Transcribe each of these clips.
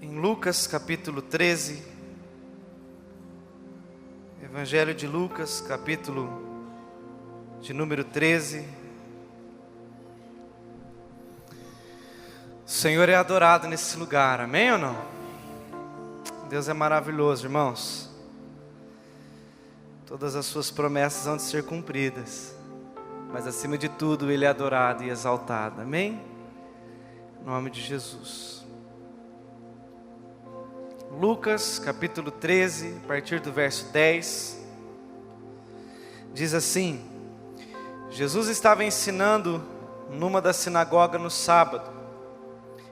Em Lucas capítulo 13, Evangelho de Lucas, capítulo de número 13. O Senhor é adorado nesse lugar, amém ou não? Deus é maravilhoso, irmãos. Todas as suas promessas vão de ser cumpridas, mas acima de tudo Ele é adorado e exaltado, amém? Em nome de Jesus. Lucas capítulo 13, a partir do verso 10, diz assim: Jesus estava ensinando numa da sinagoga no sábado,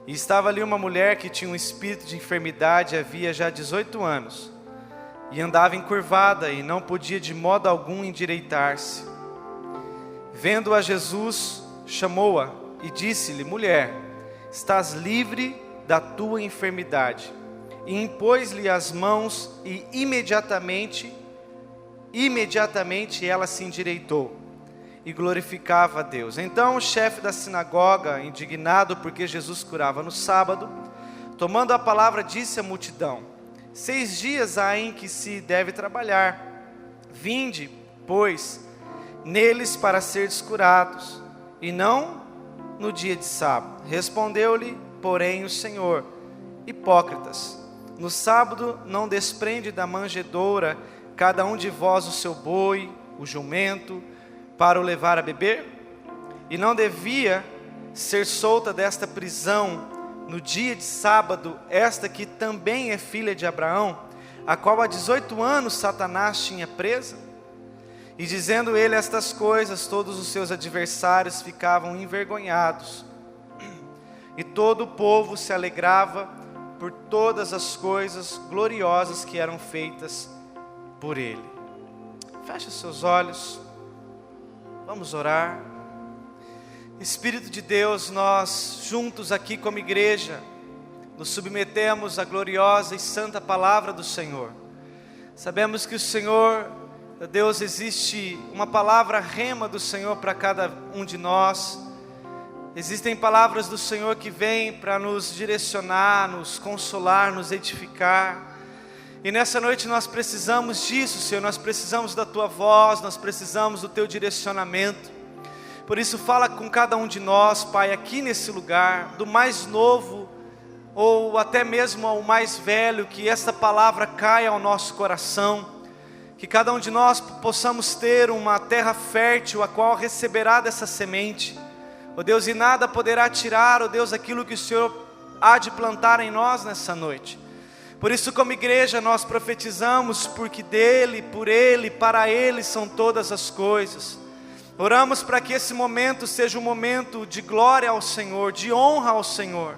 e estava ali uma mulher que tinha um espírito de enfermidade havia já 18 anos, e andava encurvada e não podia de modo algum endireitar-se. Vendo-a Jesus, chamou-a e disse-lhe: mulher, estás livre da tua enfermidade. E impôs-lhe as mãos e imediatamente ela se endireitou e glorificava a Deus. Então o chefe da sinagoga, indignado porque Jesus curava no sábado, tomando a palavra, disse à multidão: 6 dias há em que se deve trabalhar. Vinde, pois, neles para seres curados, e não no dia de sábado. Respondeu-lhe, porém, o Senhor: hipócritas, no sábado não desprende da manjedoura cada um de vós o seu boi, o jumento, para o levar a beber? E não devia ser solta desta prisão no dia de sábado esta que também é filha de Abraão, a qual há 18 anos Satanás tinha presa? E dizendo ele estas coisas, todos os seus adversários ficavam envergonhados, e todo o povo se alegrava por todas as coisas gloriosas que eram feitas por ele. Feche seus olhos, vamos orar. Espírito de Deus, nós juntos aqui como igreja, nos submetemos à gloriosa e santa palavra do Senhor. Sabemos que o Senhor, Deus, existe uma palavra rema do Senhor para cada um de nós. Existem palavras do Senhor que vêm para nos direcionar, nos consolar, nos edificar. E nessa noite nós precisamos disso, Senhor. Nós precisamos da Tua voz, nós precisamos do Teu direcionamento. Por isso fala com cada um de nós, Pai, aqui nesse lugar, do mais novo ou até mesmo ao mais velho, que essa palavra caia ao nosso coração. Que cada um de nós possamos ter uma terra fértil, a qual receberá dessa semente. Ó Deus, e nada poderá tirar, ó Deus, aquilo que o Senhor há de plantar em nós nessa noite. Por isso, como igreja, nós profetizamos, porque dele, por ele, para ele são todas as coisas. Oramos para que esse momento seja um momento de glória ao Senhor, de honra ao Senhor.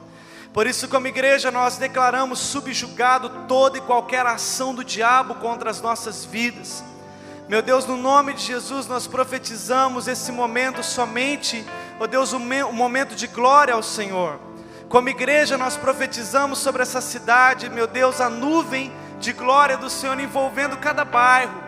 Por isso, como igreja, nós declaramos subjugado toda e qualquer ação do diabo contra as nossas vidas. Meu Deus, no nome de Jesus, nós profetizamos esse momento somente, ó Deus, um momento de glória ao Senhor. Como igreja, nós profetizamos sobre essa cidade, meu Deus, a nuvem de glória do Senhor envolvendo cada bairro.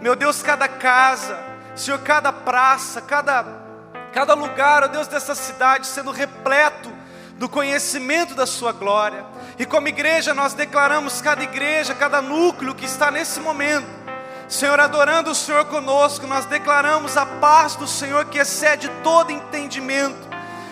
Meu Deus, cada casa, Senhor, cada praça, cada lugar, ó Deus, dessa cidade sendo repleto do conhecimento da sua glória. E como igreja, nós declaramos cada igreja, cada núcleo que está nesse momento, Senhor, adorando o Senhor conosco, nós declaramos a paz do Senhor que excede todo entendimento.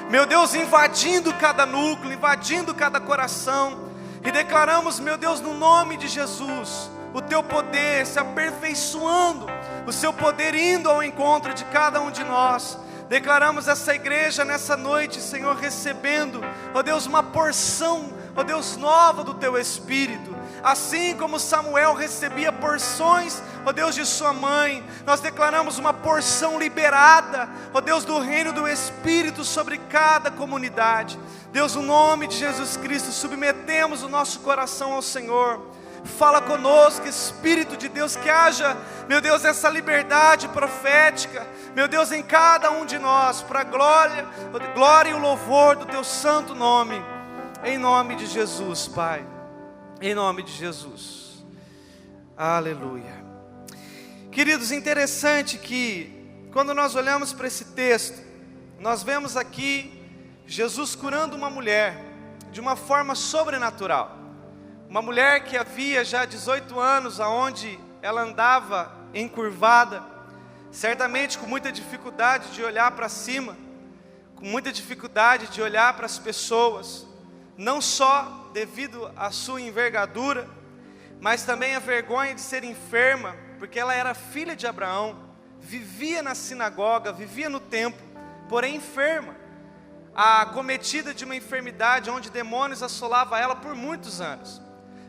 Meu Deus, invadindo cada núcleo, invadindo cada coração. E declaramos, meu Deus, no nome de Jesus, o Teu poder se aperfeiçoando, o Seu poder indo ao encontro de cada um de nós. Declaramos essa igreja nessa noite, Senhor, recebendo, ó Deus, uma porção, ó Deus, nova do Teu Espírito. Assim como Samuel recebia porções, ó Deus, de sua mãe, nós declaramos uma porção liberada, ó Deus, do reino do Espírito sobre cada comunidade. Deus, no nome de Jesus Cristo, submetemos o nosso coração ao Senhor. Fala conosco, Espírito de Deus, que haja, meu Deus, essa liberdade profética, meu Deus, em cada um de nós, para a glória e o louvor do Teu santo nome, em nome de Jesus, Pai. Em nome de Jesus, aleluia. Queridos, interessante que quando nós olhamos para esse texto, nós vemos aqui Jesus curando uma mulher de uma forma sobrenatural. Uma mulher que havia já 18 anos, aonde ela andava encurvada, certamente com muita dificuldade de olhar para cima, com muita dificuldade de olhar para as pessoas, não só devido à sua envergadura, mas também a vergonha de ser enferma, porque ela era filha de Abraão, vivia na sinagoga, vivia no templo, porém enferma, acometida de uma enfermidade onde demônios assolavam ela por muitos anos.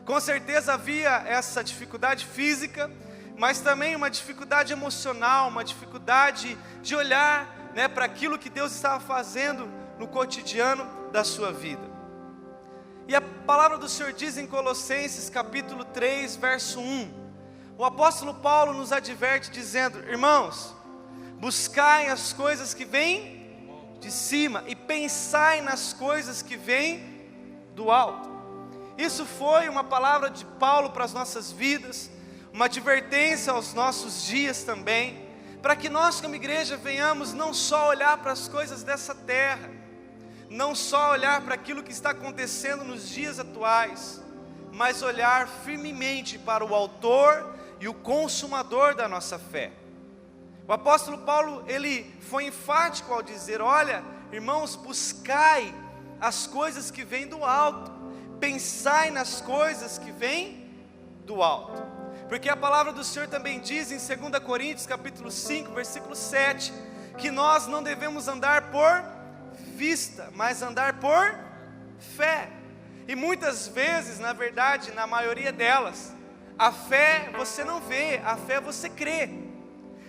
Com certeza havia essa dificuldade física, mas também uma dificuldade emocional, uma dificuldade de olhar, para aquilo que Deus estava fazendo no cotidiano da sua vida. E a palavra do Senhor diz em Colossenses capítulo 3, verso 1, o apóstolo Paulo nos adverte dizendo: irmãos, buscai as coisas que vêm de cima e pensai nas coisas que vêm do alto. Isso foi uma palavra de Paulo para as nossas vidas, uma advertência aos nossos dias também, para que nós como igreja venhamos não só olhar para as coisas dessa terra, não só olhar para aquilo que está acontecendo nos dias atuais, mas olhar firmemente para o autor e o consumador da nossa fé. O apóstolo Paulo, ele foi enfático ao dizer: olha, irmãos, buscai as coisas que vêm do alto, pensai nas coisas que vêm do alto, porque a palavra do Senhor também diz em 2 Coríntios capítulo 5, versículo 7, que nós não devemos andar por vista, mas andar por fé. E muitas vezes, na verdade, na maioria delas, a fé você não vê, a fé você crê,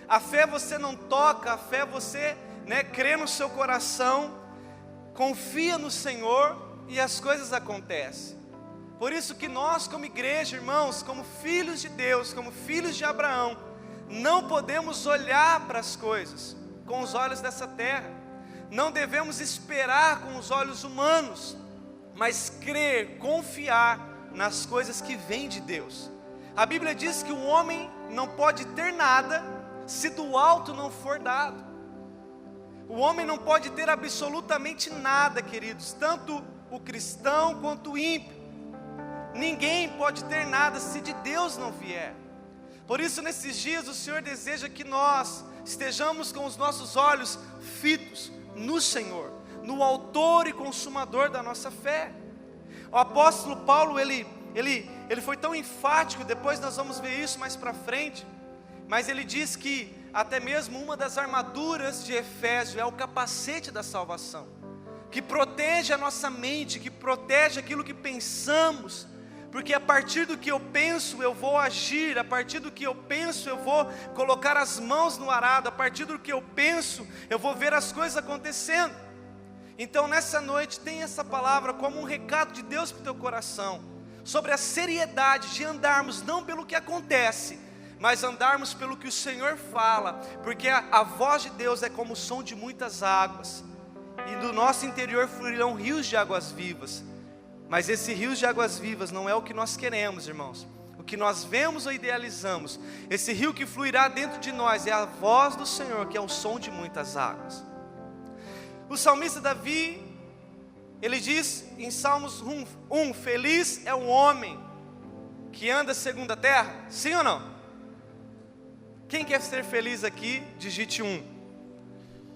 a fé você não toca, a fé você crê no seu coração, confia no Senhor e as coisas acontecem. Por isso que nós como igreja, irmãos, como filhos de Deus, como filhos de Abraão, não podemos olhar para as coisas com os olhos dessa terra, não devemos esperar com os olhos humanos, mas crer, confiar nas coisas que vêm de Deus. A Bíblia diz que o homem não pode ter nada se do alto não for dado. O homem não pode ter absolutamente nada, queridos, tanto o cristão quanto o ímpio. Ninguém pode ter nada se de Deus não vier. Por isso, nesses dias, o Senhor deseja que nós estejamos com os nossos olhos fitos no Senhor, no autor e consumador da nossa fé. O apóstolo Paulo, ele foi tão enfático, depois nós vamos ver isso mais para frente, mas ele diz que até mesmo uma das armaduras de Efésio é o capacete da salvação, que protege a nossa mente, que protege aquilo que pensamos, porque a partir do que eu penso eu vou agir, a partir do que eu penso eu vou colocar as mãos no arado, a partir do que eu penso eu vou ver as coisas acontecendo. Então nessa noite tem essa palavra como um recado de Deus para o teu coração, sobre a seriedade de andarmos não pelo que acontece, mas andarmos pelo que o Senhor fala, porque a voz de Deus é como o som de muitas águas, e do nosso interior fluirão rios de águas vivas. Mas esse rios de águas vivas não é o que nós queremos, irmãos, o que nós vemos ou idealizamos. Esse rio que fluirá dentro de nós é a voz do Senhor, que é o som de muitas águas. O salmista Davi, ele diz em Salmos 1, feliz é o homem que anda segundo a terra. Sim ou não? Quem quer ser feliz aqui, digite 1.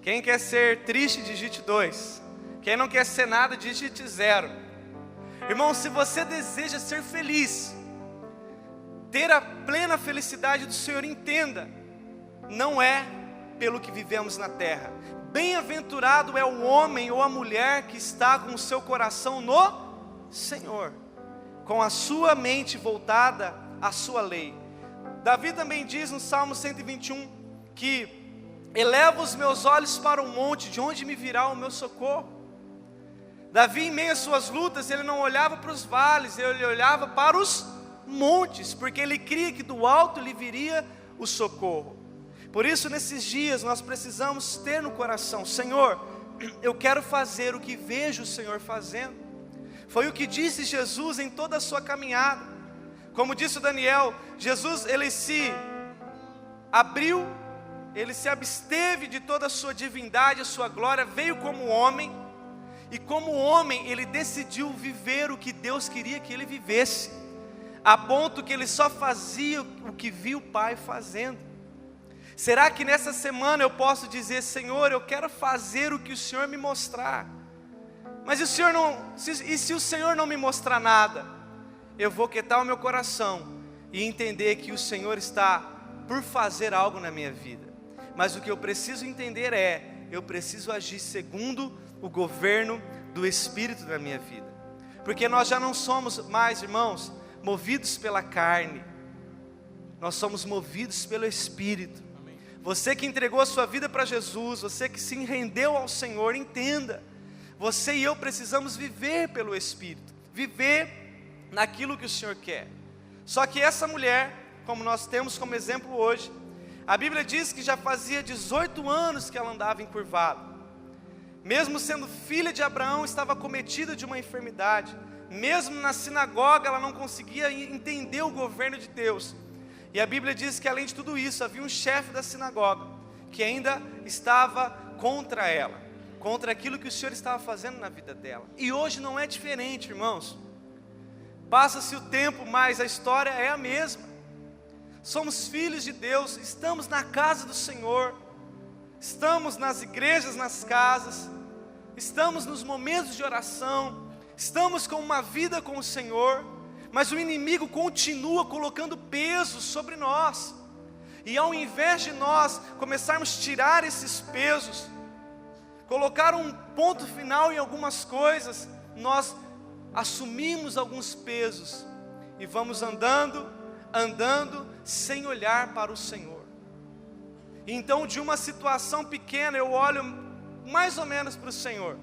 Quem quer ser triste, digite 2. Quem não quer ser nada, digite 0. Irmão, se você deseja ser feliz, ter a plena felicidade do Senhor, entenda, não é pelo que vivemos na terra. Bem-aventurado é o homem ou a mulher que está com o seu coração no Senhor, com a sua mente voltada à sua lei. Davi também diz no Salmo 121, que eleva os meus olhos para o monte, de onde me virá o meu socorro. Davi, em meio às suas lutas, ele não olhava para os vales, ele olhava para os montes, porque ele cria que do alto lhe viria o socorro. Por isso, nesses dias, nós precisamos ter no coração: Senhor, eu quero fazer o que vejo o Senhor fazendo. Foi o que disse Jesus em toda a sua caminhada. Como disse o Daniel, Jesus, ele se abriu, ele se absteve de toda a sua divindade, a sua glória, veio como homem, e como homem ele decidiu viver o que Deus queria que ele vivesse. a ponto que ele só fazia o que viu o pai fazendo. Será que nessa semana eu posso dizer: Senhor, eu quero fazer o que o Senhor me mostrar, mas se o Senhor não me mostrar nada, eu vou quietar o meu coração e entender que o Senhor está por fazer algo na minha vida, mas o que eu preciso entender eu preciso agir segundo o governo do Espírito na minha vida, porque nós já não somos mais, irmãos, movidos pela carne, nós somos movidos pelo Espírito. Você que entregou a sua vida para Jesus, você que se rendeu ao Senhor, entenda, você e eu precisamos viver pelo Espírito, viver naquilo que o Senhor quer. Só que essa mulher, como nós temos como exemplo hoje, a Bíblia diz que já fazia 18 anos que ela andava encurvada, mesmo sendo filha de Abraão, estava acometida de uma enfermidade, mesmo na sinagoga ela não conseguia entender o governo de Deus. E a Bíblia diz que além de tudo isso, havia um chefe da sinagoga, que ainda estava contra ela, contra aquilo que o Senhor estava fazendo na vida dela. E hoje não é diferente, irmãos. Passa-se o tempo, mas a história é a mesma. Somos filhos de Deus, estamos na casa do Senhor, estamos nas igrejas, nas casas, estamos nos momentos de oração, estamos com uma vida com o Senhor, mas o inimigo continua colocando pesos sobre nós, e ao invés de nós começarmos a tirar esses pesos, colocar um ponto final em algumas coisas, nós assumimos alguns pesos, e vamos andando, sem olhar para o Senhor. Então de uma situação pequena, eu olho mais ou menos para o Senhor,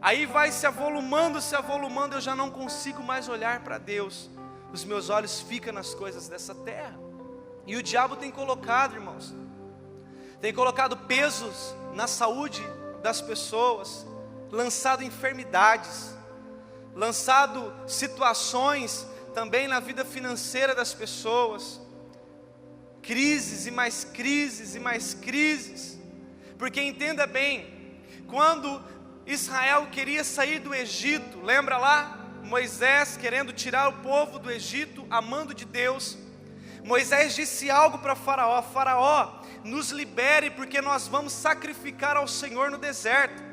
aí vai se avolumando, eu já não consigo mais olhar para Deus, os meus olhos ficam nas coisas dessa terra, e o diabo tem colocado, irmãos, tem colocado pesos na saúde das pessoas, lançado enfermidades, lançado situações também na vida financeira das pessoas, crises e mais crises e mais crises, porque entenda bem, quando Israel queria sair do Egito, lembra lá? Moisés querendo tirar o povo do Egito, amando de Deus, Moisés disse algo para Faraó: Faraó, nos libere, porque nós vamos sacrificar ao Senhor no deserto,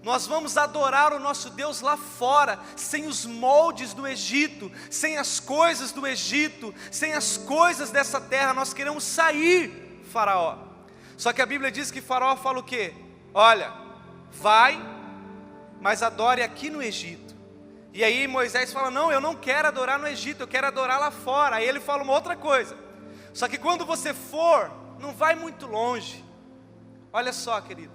nós vamos adorar o nosso Deus lá fora, sem os moldes do Egito, sem as coisas do Egito, sem as coisas dessa terra, nós queremos sair, Faraó. Só que a Bíblia diz que Faraó fala o quê? Olha, vai, mas adore aqui no Egito. E aí Moisés fala: não, eu não quero adorar no Egito, eu quero adorar lá fora. Aí ele fala uma outra coisa: só que quando você for, não vai muito longe. Olha só, querido,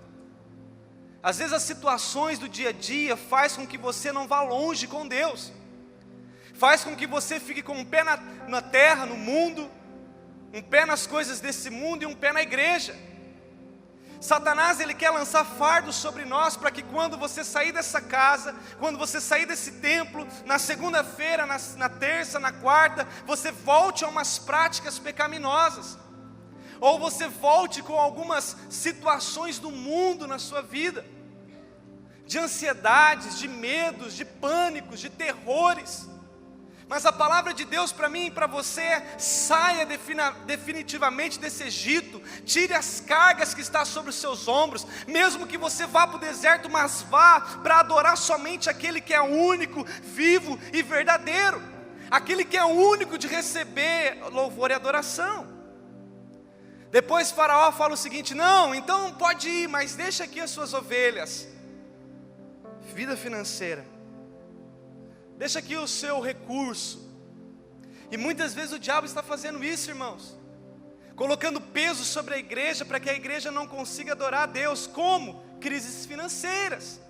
às vezes as situações do dia a dia faz com que você não vá longe com Deus, faz com que você fique com um pé na terra, no mundo, um pé nas coisas desse mundo e um pé na igreja. Satanás, ele quer lançar fardos sobre nós, para que quando você sair dessa casa, quando você sair desse templo, na segunda-feira, na terça, na quarta, você volte a umas práticas pecaminosas, ou você volte com algumas situações do mundo na sua vida, de ansiedades, de medos, de pânicos, de terrores. Mas a palavra de Deus para mim e para você é: saia definitivamente desse Egito, tire as cargas que estão sobre os seus ombros, mesmo que você vá para o deserto, mas vá para adorar somente aquele que é único, vivo e verdadeiro, aquele que é único de receber louvor e adoração. Depois Faraó fala o seguinte: não, então pode ir, mas deixa aqui as suas ovelhas. Vida financeira, deixa aqui o seu recurso. E muitas vezes o diabo está fazendo isso, irmãos, colocando peso sobre a igreja, para que a igreja não consiga adorar a Deus. Como? Crises financeiras.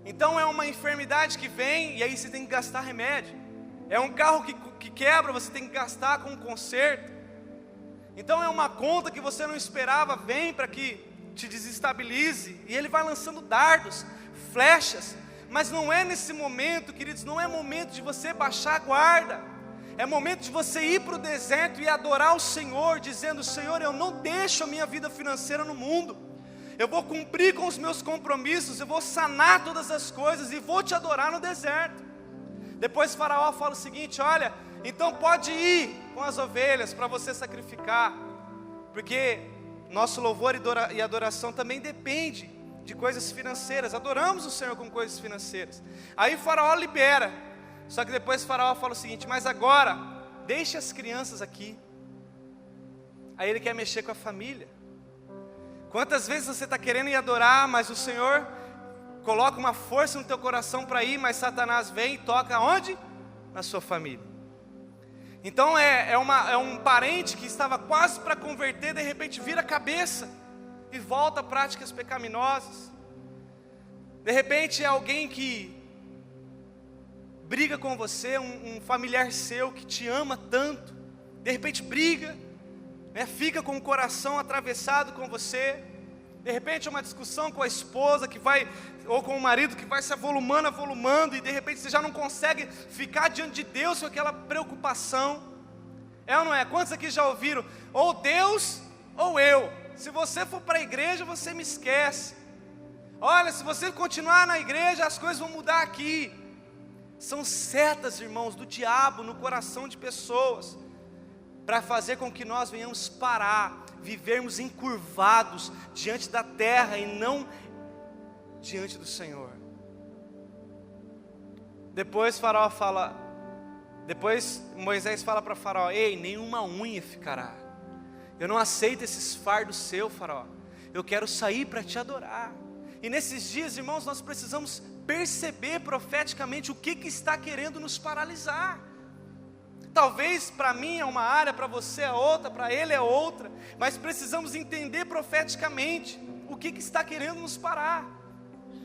Então é uma enfermidade que vem, e aí você tem que gastar remédio. É um carro que quebra, você tem que gastar com um conserto. Então é uma conta que você não esperava, vem para que te desestabilize, e ele vai lançando dardos, flechas. Mas não é nesse momento, queridos, não é momento de você baixar a guarda, é momento de você ir para o deserto e adorar o Senhor, dizendo: Senhor, eu não deixo a minha vida financeira no mundo, eu vou cumprir com os meus compromissos, eu vou sanar todas as coisas e vou te adorar no deserto. Depois Faraó fala o seguinte: olha, então pode ir com as ovelhas para você sacrificar, porque nosso louvor e adoração também depende de coisas financeiras. Adoramos o Senhor com coisas financeiras. Aí Faraó libera. Só que depois Faraó fala o seguinte: mas agora deixe as crianças aqui. Aí ele quer mexer com a família. Quantas vezes você está querendo ir adorar, mas o Senhor coloca uma força no teu coração para ir, mas Satanás vem e toca onde? Na sua família. Então é um parente que estava quase para converter, de repente vira a cabeça e volta a práticas pecaminosas. De repente é alguém que briga com você, um familiar seu que te ama tanto, de repente briga, né, fica com o coração atravessado com você. De repente é uma discussão com a esposa que vai, ou com o marido que vai se avolumando, e de repente você já não consegue ficar diante de Deus com aquela preocupação. É ou não é? Quantos aqui já ouviram? Ou Deus ou eu. Se você for para a igreja, você me esquece. Olha, se você continuar na igreja, as coisas vão mudar aqui. São setas, irmãos, do diabo no coração de pessoas, para fazer com que nós venhamos parar, vivermos encurvados diante da terra e não diante do Senhor. Depois Moisés fala para Faraó: ei, nenhuma unha ficará. Eu não aceito esses fardos seus, Faraó. Eu quero sair para te adorar. E nesses dias, irmãos, nós precisamos perceber profeticamente o que está querendo nos paralisar. Talvez para mim é uma área, para você é outra, para ele é outra, mas precisamos entender profeticamente o que está querendo nos parar.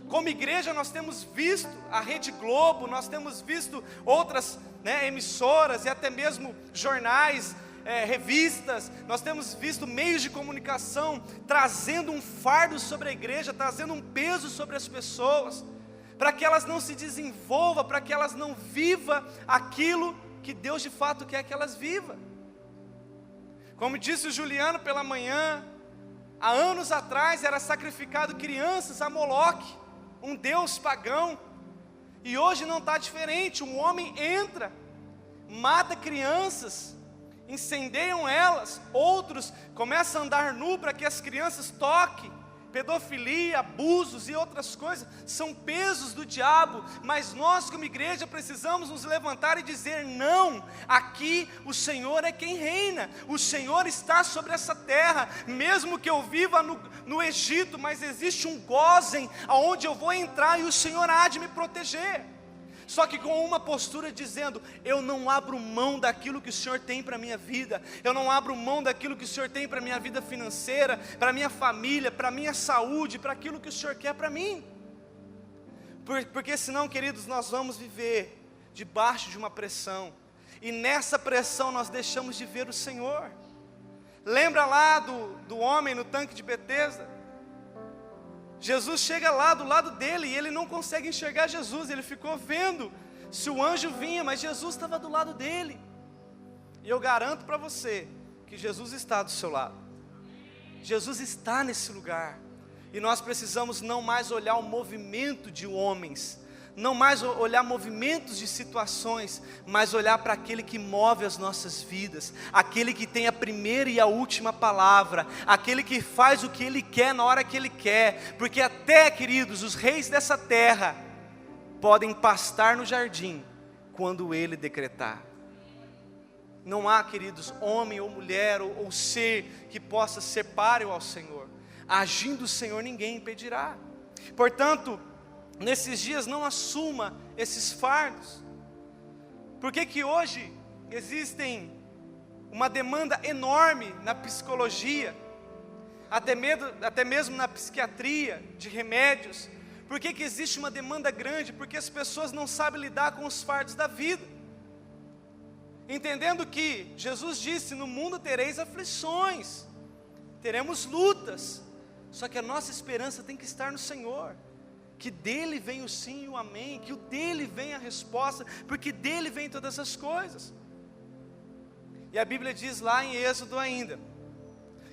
Como igreja nós temos visto a Rede Globo, nós temos visto outras, emissoras e até mesmo jornais, revistas, nós temos visto meios de comunicação trazendo um fardo sobre a igreja, trazendo um peso sobre as pessoas, para que elas não se desenvolvam, para que elas não vivam aquilo que Deus de fato quer que elas vivam. Como disse o Juliano pela manhã, há anos atrás era sacrificado crianças a Moloque, um deus pagão, e hoje não está diferente. Um homem entra, mata crianças, incendeiam elas, outros começam a andar nu para que as crianças toquem. Pedofilia, abusos e outras coisas são pesos do diabo, mas nós como igreja precisamos nos levantar e dizer: não, aqui o Senhor é quem reina, o Senhor está sobre essa terra. Mesmo que eu viva no Egito, mas existe um Gósen aonde eu vou entrar e o Senhor há de me proteger. Só que com uma postura dizendo: eu não abro mão daquilo que o Senhor tem para a minha vida, eu não abro mão daquilo que o Senhor tem para a minha vida financeira, para a minha família, para a minha saúde, para aquilo que o Senhor quer para mim. Porque senão, queridos, nós vamos viver debaixo de uma pressão, e nessa pressão nós deixamos de ver o Senhor. Lembra lá do homem no tanque de Betesda? Jesus chega lá do lado dele e ele não consegue enxergar Jesus. Ele ficou vendo se o anjo vinha, mas Jesus estava do lado dele. E eu garanto para você que Jesus está do seu lado. Jesus está nesse lugar. E nós precisamos não mais olhar o movimento de homens, não mais olhar movimentos de situações, mas olhar para aquele que move as nossas vidas, aquele que tem a primeira e a última palavra, aquele que faz o que Ele quer na hora que Ele quer, porque até, queridos, os reis dessa terra podem pastar no jardim quando Ele decretar. Não há, queridos, homem ou mulher ou ser que possa ser páreo ao Senhor. Agindo o Senhor, ninguém impedirá. Portanto, nesses dias não assuma esses fardos. Por que hoje existem uma demanda enorme na psicologia, até mesmo na psiquiatria, de remédios? Por que existe uma demanda grande? Porque as pessoas não sabem lidar com os fardos da vida, entendendo que Jesus disse: no mundo tereis aflições, teremos lutas, só que a nossa esperança tem que estar no Senhor, que dele vem o sim e o amém, que o dele vem a resposta, porque dele vem todas as coisas. E a Bíblia diz lá em Êxodo ainda,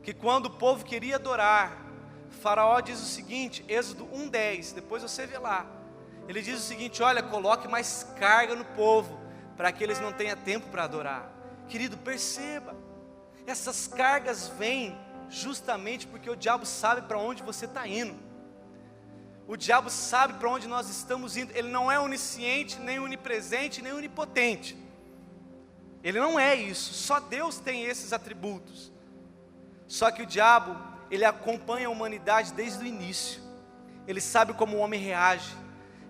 que quando o povo queria adorar, Faraó diz o seguinte, Êxodo 1:10, depois você vê lá: Ele diz o seguinte: olha, coloque mais carga no povo, para que eles não tenham tempo para adorar. Querido, perceba, essas cargas vêm justamente porque o diabo sabe para onde você está indo. O diabo sabe para onde nós estamos indo. Ele não é onisciente, nem onipresente, nem onipotente. Ele não é isso, só Deus tem esses atributos. Só que o diabo, ele acompanha a humanidade desde o início. Ele sabe como o homem reage,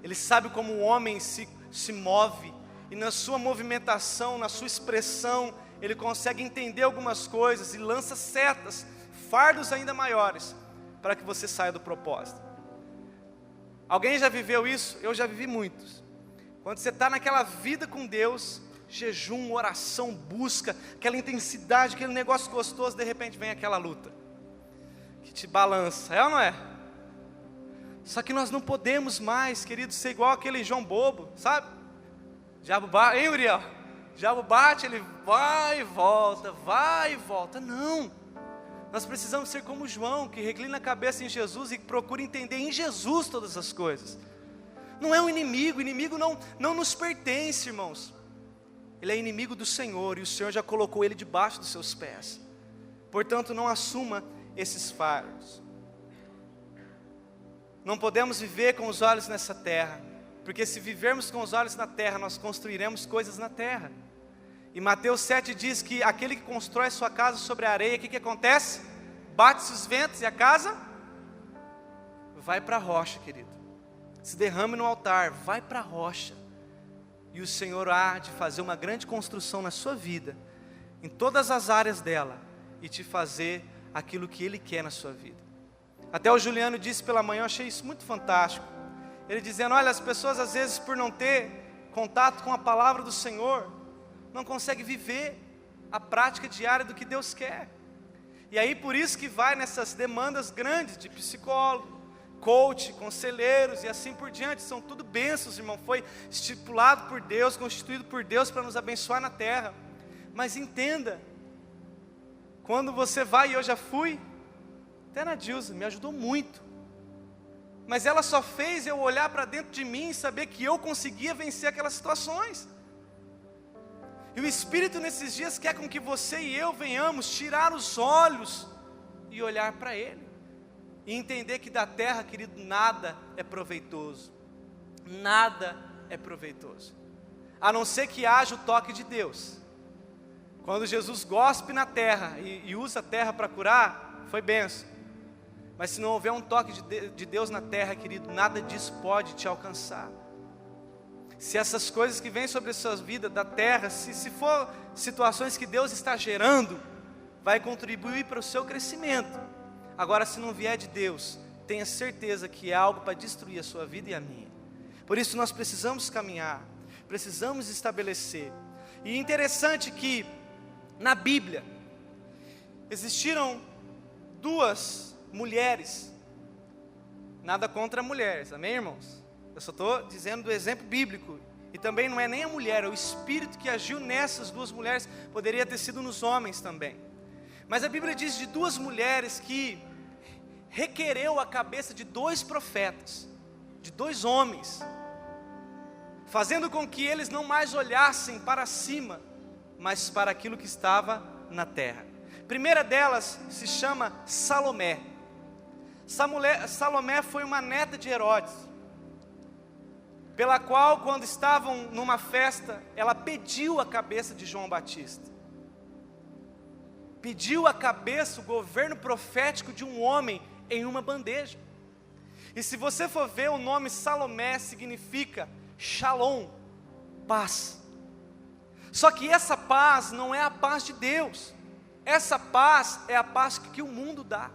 ele sabe como o homem se move, e na sua movimentação, na sua expressão, ele consegue entender algumas coisas e lança setas, fardos ainda maiores, para que você saia do propósito. Alguém já viveu isso? Eu já vivi muitos. Quando você está naquela vida com Deus, jejum, oração, busca, aquela intensidade, aquele negócio gostoso, de repente vem aquela luta, que te balança, é ou não é? Só que nós não podemos mais, querido, ser igual aquele João bobo, sabe? Diabo bate, hein, Uriel? Diabo bate, ele vai e volta, não. Nós precisamos ser como João, que reclina a cabeça em Jesus e procura entender em Jesus todas as coisas. Não é um inimigo, o inimigo não nos pertence, irmãos. Ele é inimigo do Senhor, e o Senhor já colocou ele debaixo dos seus pés. Portanto, não assuma esses fardos. Não podemos viver com os olhos nessa terra, porque se vivermos com os olhos na terra, nós construiremos coisas na terra. E Mateus 7 diz que aquele que constrói sua casa sobre a areia, o que acontece? Bate-se os ventos e a casa vai para a rocha, querido. Se derrame no altar, vai para a rocha. E o Senhor há de fazer uma grande construção na sua vida, em todas as áreas dela, e te fazer aquilo que Ele quer na sua vida. Até o Juliano disse pela manhã, eu achei isso muito fantástico. Ele dizendo, olha, as pessoas às vezes por não ter contato com a palavra do Senhor, não conseguem viver a prática diária do que Deus quer. E aí por isso que vai nessas demandas grandes de psicólogo, coach, conselheiros e assim por diante. São tudo bênçãos, irmão. Foi estipulado por Deus, constituído por Deus para nos abençoar na terra. Mas entenda, quando você vai, e eu já fui, até na Dilsa, me ajudou muito. Mas ela só fez eu olhar para dentro de mim e saber que eu conseguia vencer aquelas situações. E o Espírito nesses dias quer com que você e eu venhamos tirar os olhos e olhar para Ele. E entender que da terra, querido, nada é proveitoso. Nada é proveitoso. A não ser que haja o toque de Deus. Quando Jesus gospe na terra e usa a terra para curar, foi bênção. Mas se não houver um toque de Deus na terra, querido, nada disso pode te alcançar. Se essas coisas que vêm sobre a sua vida da terra, se for situações que Deus está gerando, vai contribuir para o seu crescimento. Agora, se não vier de Deus, tenha certeza que é algo para destruir a sua vida e a minha. Por isso nós precisamos caminhar, precisamos estabelecer. E é interessante que na Bíblia existiram duas mulheres. Nada contra mulheres, amém, irmãos? Eu só estou dizendo do exemplo bíblico. E também não é nem a mulher, é o Espírito que agiu nessas duas mulheres. Poderia ter sido nos homens também. Mas a Bíblia diz de duas mulheres que requereu a cabeça de dois profetas, de dois homens, fazendo com que eles não mais olhassem para cima, mas para aquilo que estava na terra. A primeira delas se chama Salomé. Salomé foi uma neta de Herodes, pela qual, quando estavam numa festa, ela pediu a cabeça de João Batista. Pediu a cabeça, o governo profético de um homem em uma bandeja. E se você for ver, o nome Salomé significa Shalom, paz. Só que essa paz não é a paz de Deus. Essa paz é a paz que o mundo dá.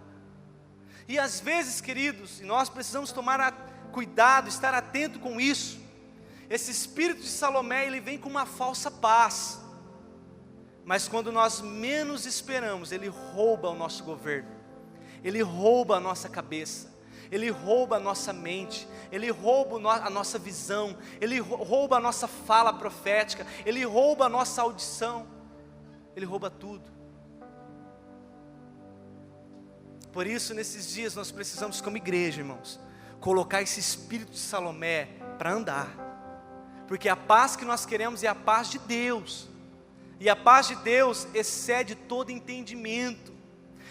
E às vezes, queridos, e nós precisamos tomar cuidado, estar atento com isso. Esse espírito de Salomé, ele vem com uma falsa paz. Mas quando nós menos esperamos, ele rouba o nosso governo. Ele rouba a nossa cabeça. Ele rouba a nossa mente. Ele rouba a nossa visão. Ele rouba a nossa fala profética. Ele rouba a nossa audição. Ele rouba tudo. Por isso, nesses dias, nós precisamos, como igreja, irmãos, colocar esse espírito de Salomé para andar. Porque a paz que nós queremos é a paz de Deus. E a paz de Deus excede todo entendimento.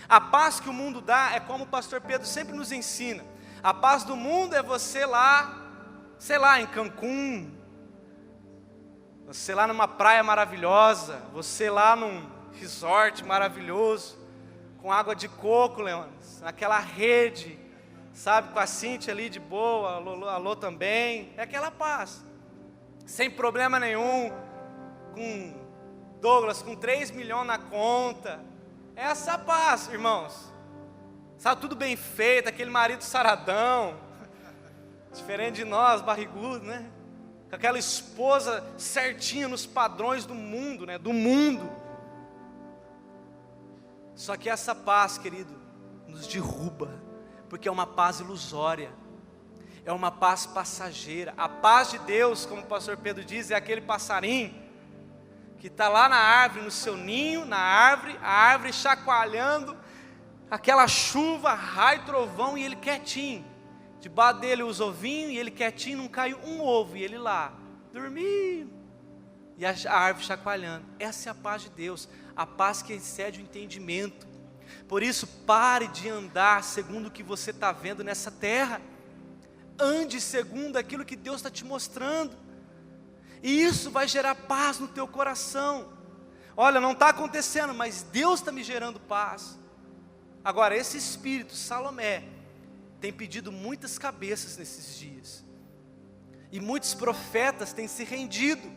A paz que o mundo dá é como o pastor Pedro sempre nos ensina. A paz do mundo é você lá, sei lá, em Cancún, você lá numa praia maravilhosa, você lá num resort maravilhoso, com água de coco, Leonas, naquela rede, sabe, com a Cíntia ali de boa, alô também, é aquela paz, sem problema nenhum, com Douglas, com 3 milhões na conta, é essa paz, irmãos, sabe, tudo bem feito, aquele marido saradão, diferente de nós, barrigudo, né, com aquela esposa certinha nos padrões do mundo, né, do mundo. Só que essa paz, querido, nos derruba, porque é uma paz ilusória, é uma paz passageira. A paz de Deus, como o pastor Pedro diz, é aquele passarinho que está lá na árvore, no seu ninho, na árvore, a árvore chacoalhando, aquela chuva, raio, trovão, e ele quietinho, debaixo dele os ovinhos, e ele quietinho, não caiu um ovo, e ele lá, dormindo, e a árvore chacoalhando. Essa é a paz de Deus, a paz que excede o entendimento. Por isso, pare de andar segundo o que você está vendo nessa terra, ande segundo aquilo que Deus está te mostrando, e isso vai gerar paz no teu coração. Olha, não está acontecendo, mas Deus está me gerando paz. Agora, esse espírito, Salomé, tem pedido muitas cabeças nesses dias, e muitos profetas têm se rendido,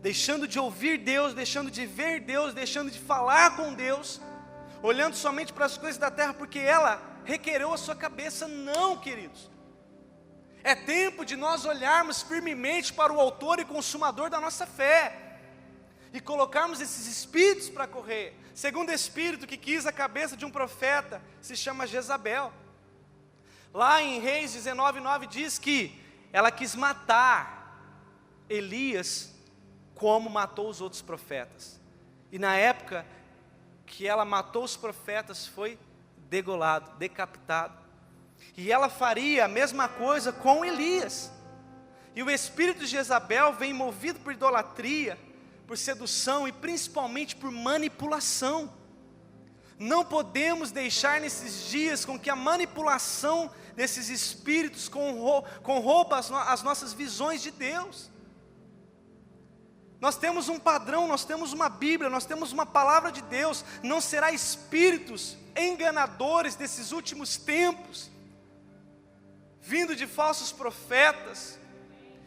deixando de ouvir Deus, deixando de ver Deus, deixando de falar com Deus, olhando somente para as coisas da terra, porque ela requereu a sua cabeça. Não, queridos, é tempo de nós olharmos firmemente para o autor e consumador da nossa fé, e colocarmos esses espíritos para correr. Segundo espírito que quis a cabeça de um profeta, se chama Jezabel. Lá em Reis 19:9 diz que ela quis matar Elias, como matou os outros profetas. E na época que ela matou os profetas, foi degolado, decapitado. E ela faria a mesma coisa com Elias. E o espírito de Jezabel vem movido por idolatria, por sedução e principalmente por manipulação. Não podemos deixar nesses dias com que a manipulação desses espíritos corrompa as nossas visões de Deus. Nós temos um padrão, nós temos uma Bíblia, nós temos uma palavra de Deus. Não será espíritos enganadores desses últimos tempos, vindo de falsos profetas,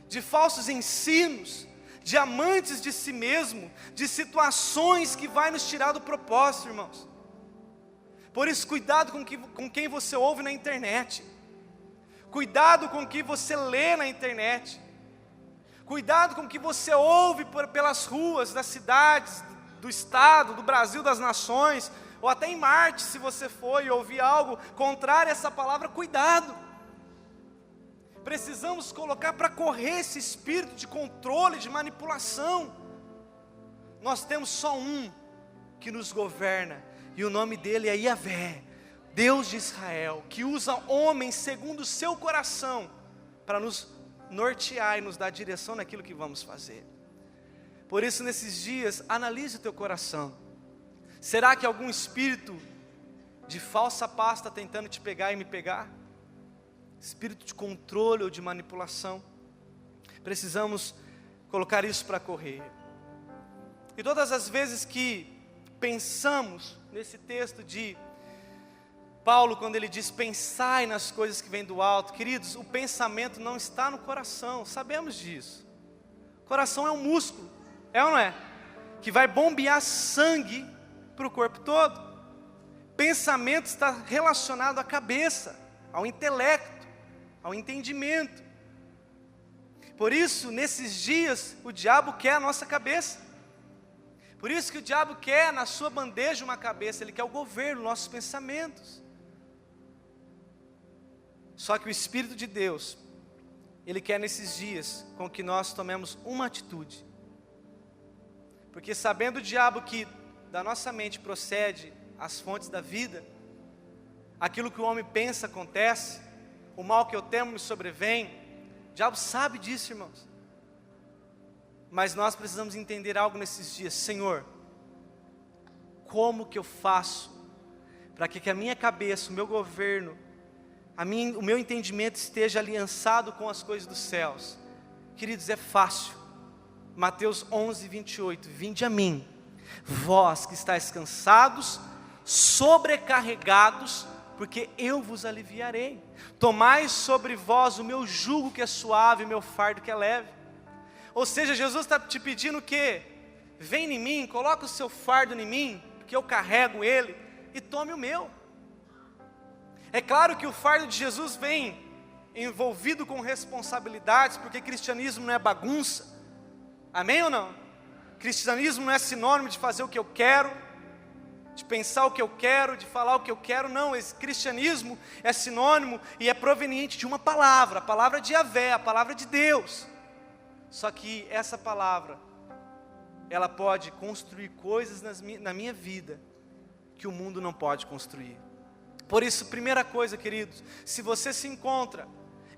de falsos ensinos, de amantes de si mesmo, de situações que vai nos tirar do propósito, irmãos. Por isso, cuidado com quem você ouve na internet, cuidado com o que você lê na internet, cuidado com o que você ouve pelas ruas das cidades, do estado, do Brasil, das nações, ou até em Marte, se você for e ouvir algo contrário a essa palavra, cuidado. Precisamos colocar para correr esse espírito de controle, de manipulação. Nós temos só um que nos governa, e o nome dele é Yahvé, Deus de Israel, que usa homens segundo o seu coração, para nos nortear e nos dar direção naquilo que vamos fazer. Por isso, nesses dias, analise o teu coração. Será que algum espírito de falsa paz está tentando te pegar e me pegar? Espírito de controle ou de manipulação? Precisamos colocar isso para correr. E todas as vezes que pensamos nesse texto de Paulo, quando ele diz, pensai nas coisas que vêm do alto, queridos, o pensamento não está no coração, sabemos disso. O coração é um músculo, é ou não é? Que vai bombear sangue para o corpo todo. Pensamento está relacionado à cabeça, ao intelecto, ao entendimento. Por isso, nesses dias, o diabo quer a nossa cabeça. Por isso que o diabo quer na sua bandeja uma cabeça, ele quer o governo, nossos pensamentos. Só que o Espírito de Deus, ele quer nesses dias com que nós tomemos uma atitude. Porque sabendo o diabo que da nossa mente procede as fontes da vida, aquilo que o homem pensa acontece, o mal que eu temo me sobrevém, diabo sabe disso, irmãos. Mas nós precisamos entender algo nesses dias. Senhor, como que eu faço para que a minha cabeça, o meu governo, o meu entendimento esteja aliançado com as coisas dos céus? Queridos, é fácil. Mateus 11, 28. Vinde a mim, vós que estáis cansados, sobrecarregados, porque eu vos aliviarei. Tomai sobre vós o meu jugo que é suave, o meu fardo que é leve. Ou seja, Jesus está te pedindo o quê? Vem em mim, coloca o seu fardo em mim, porque eu carrego ele, e tome o meu. É claro que o fardo de Jesus vem envolvido com responsabilidades, porque cristianismo não é bagunça. Amém ou não? Cristianismo não é sinônimo de fazer o que eu quero, de pensar o que eu quero, de falar o que eu quero. Não, esse cristianismo é sinônimo e é proveniente de uma palavra, a palavra de Yahvé, a palavra de Deus. Só que essa palavra, ela pode construir coisas na minha vida que o mundo não pode construir. Por isso, primeira coisa, queridos, se você se encontra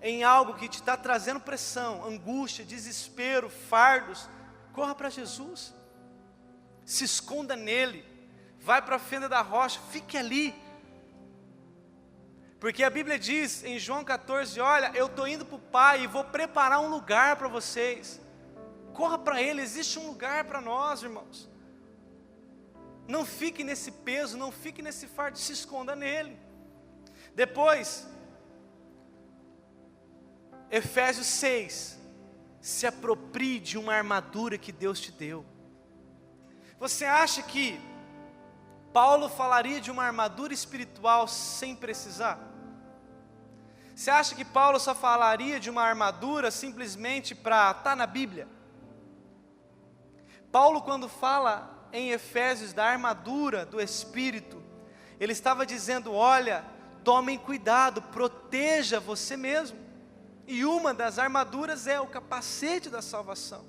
em algo que te está trazendo pressão, angústia, desespero, fardos, corra para Jesus, se esconda nele, vai para a fenda da rocha, fique ali, porque a Bíblia diz em João 14, olha, eu estou indo para o Pai e vou preparar um lugar para vocês. Corra para Ele, existe um lugar para nós, irmãos. Não fique nesse peso, não fique nesse fardo, se esconda nele. Depois, Efésios 6, se aproprie de uma armadura que Deus te deu. Você acha que Paulo falaria de uma armadura espiritual sem precisar? Você acha que Paulo só falaria de uma armadura simplesmente para estar na Bíblia? Paulo, quando fala em Efésios da armadura do Espírito, ele estava dizendo, olha, tomem cuidado, proteja você mesmo. E uma das armaduras é o capacete da salvação.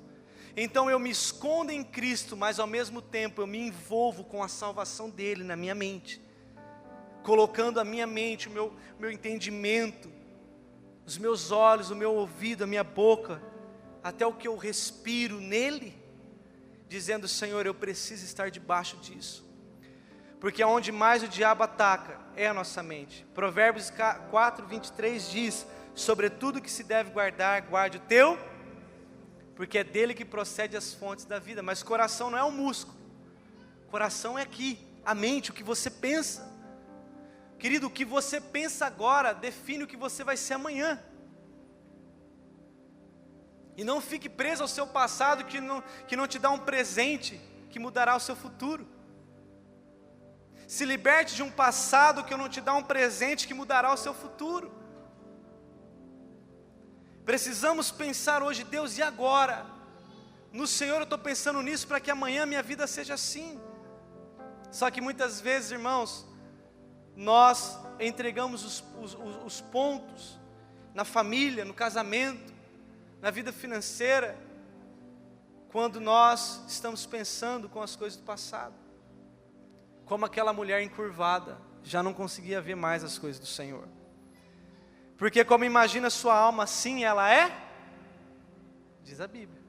Então eu me escondo em Cristo, mas ao mesmo tempo eu me envolvo com a salvação dele na minha mente, colocando a minha mente, o meu entendimento, os meus olhos, o meu ouvido, a minha boca, até o que eu respiro nele, dizendo, Senhor, eu preciso estar debaixo disso, porque aonde mais o diabo ataca é a nossa mente. Provérbios 4, 23 diz, sobretudo que se deve guardar, guarde o teu, porque é dele que procede as fontes da vida. Mas coração não é um músculo, coração é aqui, a mente, o que você pensa. Querido, o que você pensa agora define o que você vai ser amanhã. E não fique preso ao seu passado que não te dá um presente que mudará o seu futuro. Se liberte de um passado que não te dá um presente que mudará o seu futuro. Precisamos pensar hoje, Deus, e agora? No Senhor eu estou pensando nisso para que amanhã minha vida seja assim. Só que muitas vezes, irmãos, nós entregamos os pontos na família, no casamento, na vida financeira, quando nós estamos pensando com as coisas do passado. Como aquela mulher encurvada, já não conseguia ver mais as coisas do Senhor. Porque como imagina sua alma, assim ela é, diz a Bíblia.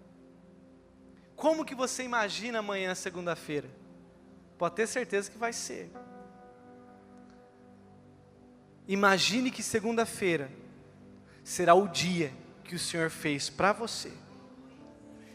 Como que você imagina amanhã, segunda-feira? Pode ter certeza que vai ser. Imagine que segunda-feira será o dia que o Senhor fez para você.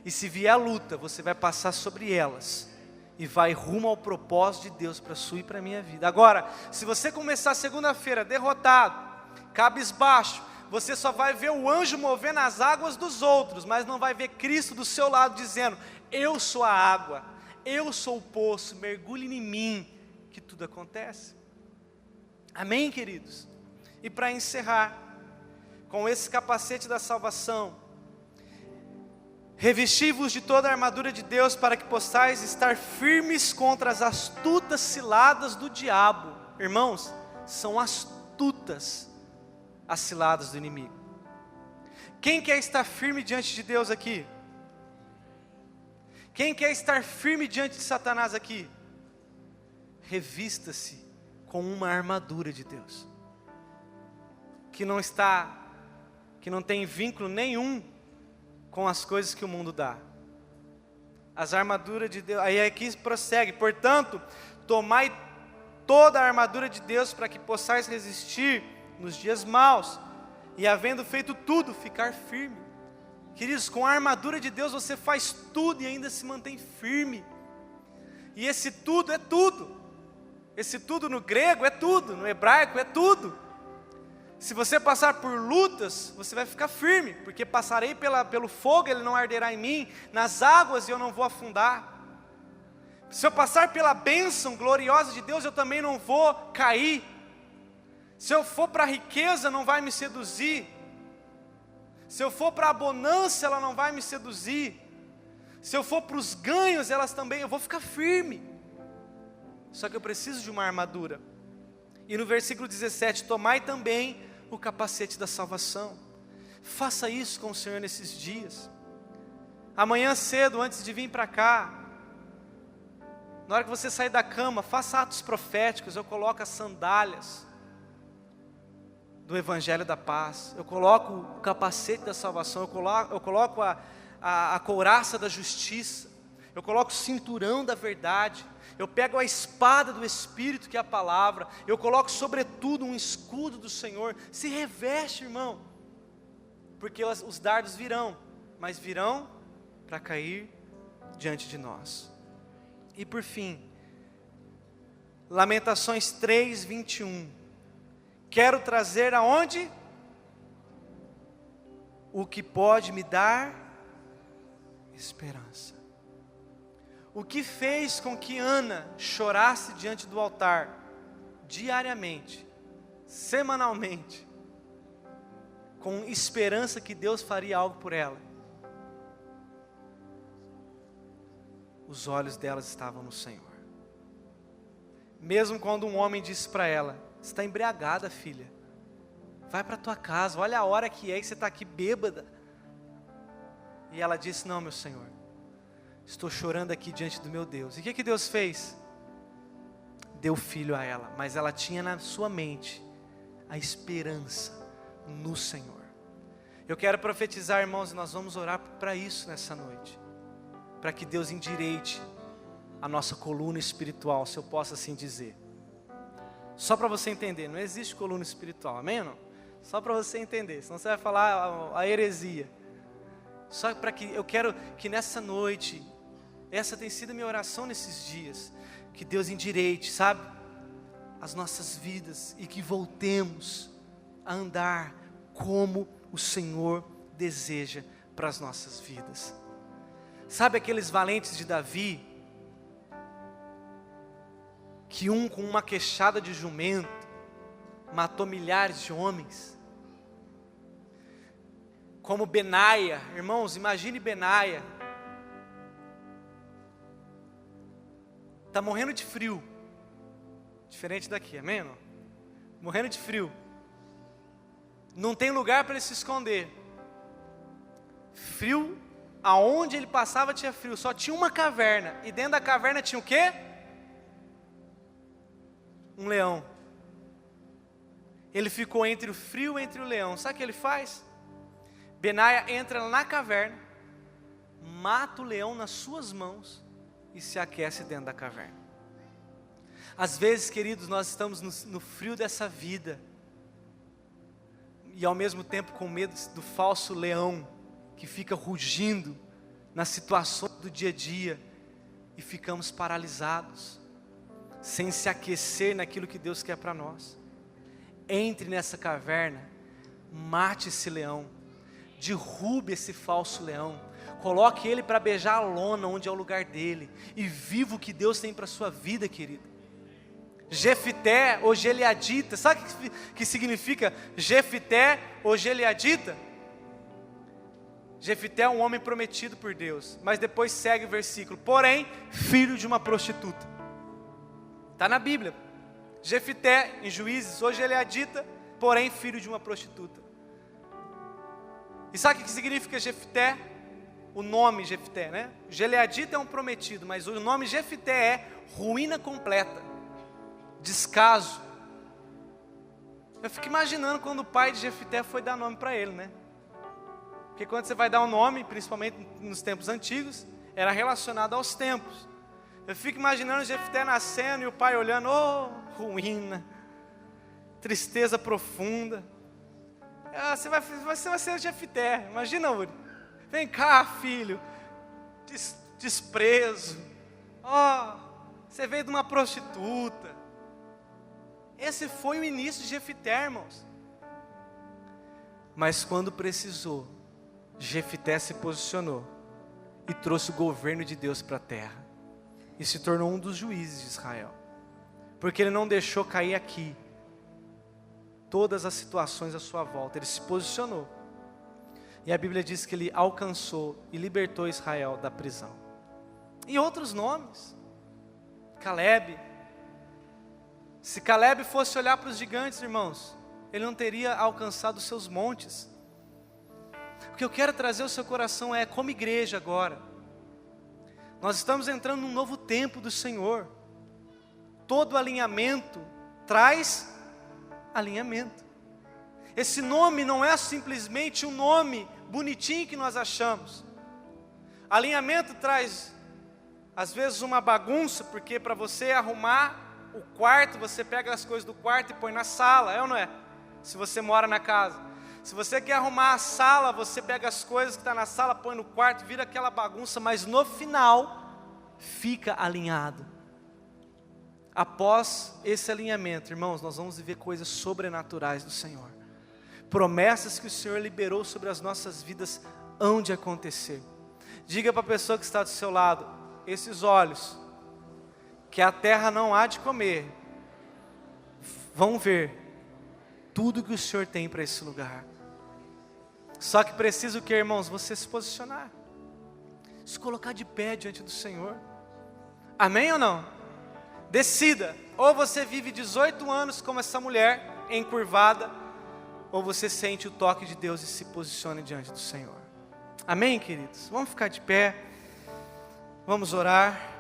E se vier a luta, você vai passar sobre elas e vai rumo ao propósito de Deus para a sua e para a minha vida. Agora, se você começar segunda-feira derrotado, cabisbaixo, você só vai ver o anjo movendo as águas dos outros, mas não vai ver Cristo do seu lado dizendo, eu sou a água, eu sou o poço, mergulhe em mim, que tudo acontece. Amém, queridos? E para encerrar, com esse capacete da salvação, revesti-vos de toda a armadura de Deus, para que possais estar firmes contra as astutas ciladas do diabo. Irmãos, são astutas as ciladas do inimigo. Quem quer estar firme diante de Deus aqui? Quem quer estar firme diante de Satanás aqui? Revista-se que não está que não tem vínculo nenhum com as coisas que o mundo dá. As armaduras de Deus, aí aqui prossegue, portanto, tomai toda a armadura de Deus para que possais resistir nos dias maus, e havendo feito tudo, ficar firme. Queridos, com a armadura de Deus você faz tudo e ainda se mantém firme. E esse tudo é tudo. Esse tudo no grego é tudo, no hebraico é tudo. Se você passar por lutas, você vai ficar firme, porque passarei pelo fogo, ele não arderá em mim, nas águas eu não vou afundar. Se eu passar pela bênção gloriosa de Deus, eu também não vou cair. Se eu for para a riqueza, não vai me seduzir. Se eu for para a bonança, ela não vai me seduzir. Se eu for para os ganhos, elas também, eu vou ficar firme. Só que eu preciso de uma armadura. E no versículo 17, tomai também o capacete da salvação. Faça isso com o Senhor nesses dias. Amanhã cedo, antes de vir para cá, na hora que você sair da cama, faça atos proféticos. Eu coloco as sandálias do Evangelho da Paz, eu coloco o capacete da salvação, eu coloco a couraça da justiça, eu coloco o cinturão da verdade, eu pego a espada do Espírito, que é a palavra, eu coloco sobretudo um escudo do Senhor. Se reveste, irmão, porque os dardos virão, mas virão para cair diante de nós. E por fim, Lamentações 3:21, quero trazer aonde? O que pode me dar esperança. O que fez com que Ana chorasse diante do altar, diariamente, semanalmente, com esperança que Deus faria algo por ela? Os olhos delas estavam no Senhor. Mesmo quando um homem disse para ela: você está embriagada, filha, vai para a tua casa, olha a hora que é que você está aqui bêbada. E ela disse: não, meu Senhor, estou chorando aqui diante do meu Deus. E o que Deus fez? Deu filho a ela, mas ela tinha na sua mente a esperança no Senhor. Eu quero profetizar, irmãos, e nós vamos orar para isso nessa noite, para que Deus endireite a nossa coluna espiritual, se eu posso assim dizer. Só para você entender, não existe coluna espiritual, amém ou não? Só para você entender, senão você vai falar a heresia. Só para que eu quero que nessa noite, essa tem sido a minha oração nesses dias, que Deus endireite, sabe, as nossas vidas e que voltemos a andar como o Senhor deseja para as nossas vidas. Sabe aqueles valentes de Davi, que com uma queixada de jumento matou milhares de homens? Como Benaia, irmãos, imagine Benaia, está morrendo de frio, diferente daqui, amém? Não? Morrendo de frio, não tem lugar para ele se esconder, frio, aonde ele passava tinha frio, só tinha uma caverna, e dentro da caverna tinha o quê? Um leão. Ele ficou entre o frio e entre o leão. Sabe o que ele faz? Benaia entra na caverna, mata o leão nas suas mãos e se aquece dentro da caverna. Às vezes, queridos, nós estamos no frio dessa vida e ao mesmo tempo com medo do falso leão que fica rugindo nas situações do dia a dia e ficamos paralisados, sem se aquecer naquilo que Deus quer para nós. Entre nessa caverna, mate esse leão, derrube esse falso leão, coloque ele para beijar a lona onde é o lugar dele, e viva o que Deus tem para a sua vida, querido. Jefité ou Gileadita, sabe o que significa Jefité ou Gileadita? Jefité é um homem prometido por Deus, mas depois segue o versículo, porém, filho de uma prostituta. Está na Bíblia. Jefité, em Juízes, hoje ele é dita, porém filho de uma prostituta. E sabe o que significa Jefité? O nome Jefité, né? Gileadita é um prometido, mas o nome Jefité é ruína completa, descaso. Eu fico imaginando quando o pai de Jefité foi dar nome para ele, né? Porque quando você vai dar um nome, principalmente nos tempos antigos, era relacionado aos tempos. Eu fico imaginando Jefté nascendo e o pai olhando, oh, ruína, tristeza profunda. Você vai ser Jefté, imagina, Uri. Vem cá, filho, desprezo. Você veio de uma prostituta. Esse foi o início de Jefté, irmãos. Mas quando precisou, Jefté se posicionou e trouxe o governo de Deus para a terra. E se tornou um dos juízes de Israel. Porque ele não deixou cair aqui todas as situações à sua volta. Ele se posicionou. E a Bíblia diz que ele alcançou e libertou Israel da prisão. E outros nomes. Caleb. Se Caleb fosse olhar para os gigantes, irmãos, ele não teria alcançado os seus montes. O que eu quero trazer ao seu coração é, como igreja agora, nós estamos entrando num novo tempo do Senhor. Todo alinhamento traz alinhamento. Esse nome não é simplesmente um nome bonitinho que nós achamos. Alinhamento traz, às vezes, uma bagunça, porque para você arrumar o quarto, você pega as coisas do quarto e põe na sala, é ou não é? Se você mora na casa. Se você quer arrumar a sala, você pega as coisas que estão na sala, põe no quarto, vira aquela bagunça, mas no final, fica alinhado. Após esse alinhamento, irmãos, nós vamos viver coisas sobrenaturais do Senhor. Promessas que o Senhor liberou sobre as nossas vidas hão de acontecer. Diga para a pessoa que está do seu lado, esses olhos, que a terra não há de comer, vão ver tudo que o Senhor tem para esse lugar. Só que precisa o que, irmãos? Você se posicionar, se colocar de pé diante do Senhor. Amém ou não? Decida, ou você vive 18 anos como essa mulher, encurvada, ou você sente o toque de Deus e se posiciona diante do Senhor. Amém, queridos? Vamos ficar de pé, vamos orar.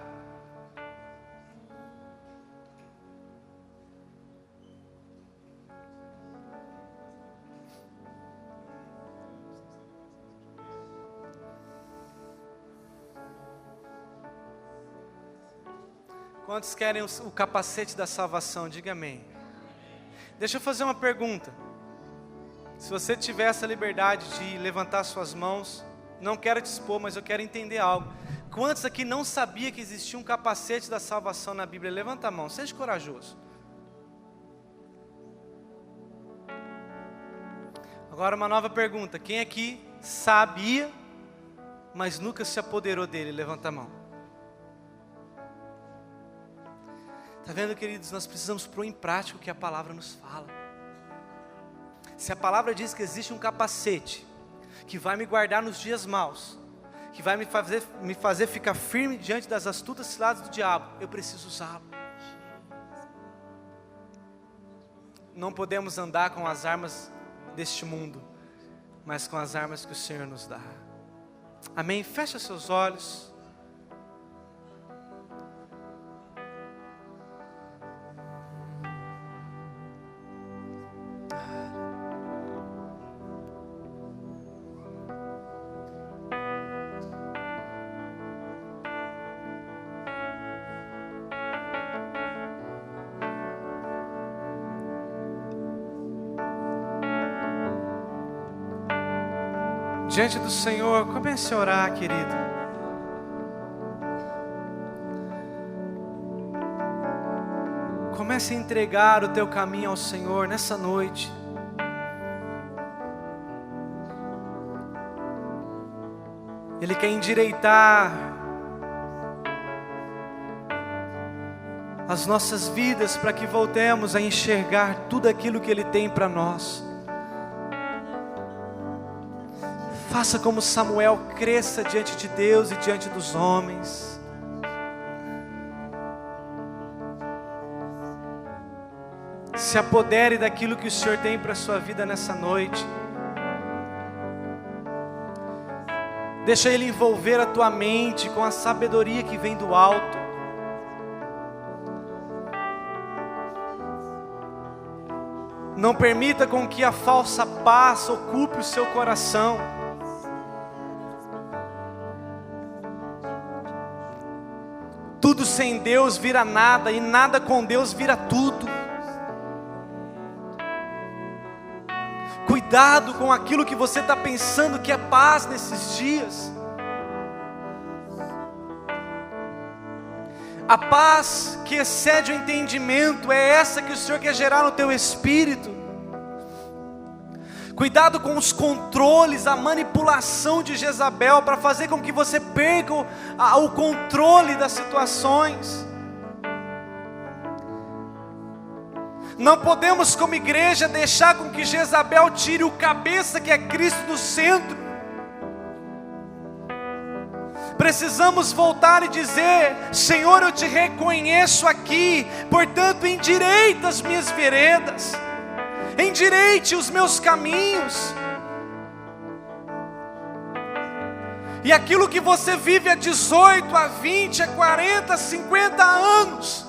Quantos querem o capacete da salvação? Diga amém. Deixa eu fazer uma pergunta. Se você tiver essa liberdade de levantar suas mãos, não quero te expor, mas eu quero entender algo. Quantos aqui não sabia que existia um capacete da salvação na Bíblia? Levanta a mão, seja corajoso. Agora uma nova pergunta. Quem aqui sabia, mas nunca se apoderou dele? Levanta a mão. Está vendo, queridos? Nós precisamos pôr em prática o que a palavra nos fala. Se a palavra diz que existe um capacete que vai me guardar nos dias maus, que vai me fazer ficar firme diante das astutas ciladas do diabo, eu preciso usá-lo. Não podemos andar com as armas deste mundo, mas com as armas que o Senhor nos dá. Amém? Fecha seus olhos. Diante do Senhor, comece a orar, querido. Comece a entregar o teu caminho ao Senhor nessa noite. Ele quer endireitar as nossas vidas para que voltemos a enxergar tudo aquilo que Ele tem para nós. Faça como Samuel, cresça diante de Deus e diante dos homens. Se apodere daquilo que o Senhor tem para a sua vida nessa noite. Deixa Ele envolver a tua mente com a sabedoria que vem do alto. Não permita com que a falsa paz ocupe o seu coração. tudo sem Deus vira nada, e nada com Deus vira tudo. Cuidado com aquilo que você está pensando que é paz nesses dias. A paz que excede o entendimento é essa que o Senhor quer gerar no teu espírito. Cuidado com os controles, a manipulação de Jezabel para fazer com que você perca o controle das situações. Não podemos, como igreja, deixar com que Jezabel tire o cabeça, que é Cristo, do centro. Precisamos voltar e dizer: Senhor, eu te reconheço aqui, portanto endireita as minhas veredas, endireite os meus caminhos. E aquilo que você vive há 18, há 20, há 40, 50 anos,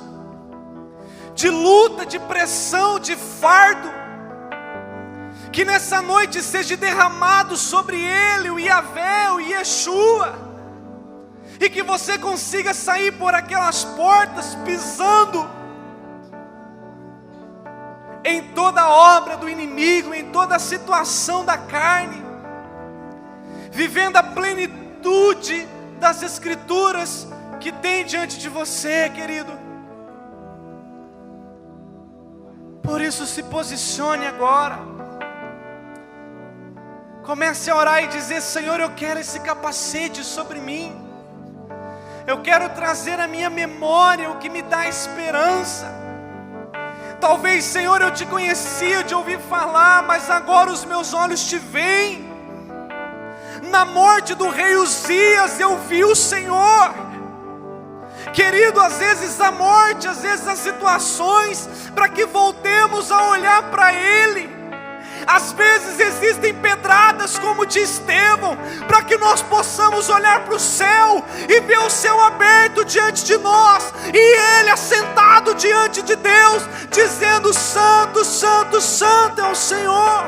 de luta, de pressão, de fardo, que nessa noite seja derramado sobre ele, o Yahvé, o Yeshua, e que você consiga sair por aquelas portas pisando em toda a obra do inimigo, em toda a situação da carne, vivendo a plenitude das Escrituras que tem diante de você, querido. Por isso, se posicione agora. Comece a orar e dizer: Senhor, eu quero esse capacete sobre mim. Eu quero trazer à minha memória o que me dá esperança. Talvez, Senhor, eu te conhecia de ouvir falar, mas agora os meus olhos te veem. Na morte do rei Uzias eu vi o Senhor. Querido, às vezes a morte, às vezes as situações, para que voltemos a olhar para Ele. Às vezes existem pedradas como de Estevão, para que nós possamos olhar para o céu e ver o céu aberto diante de nós, e Ele assentado diante de Deus, dizendo: Santo, Santo, Santo é o Senhor.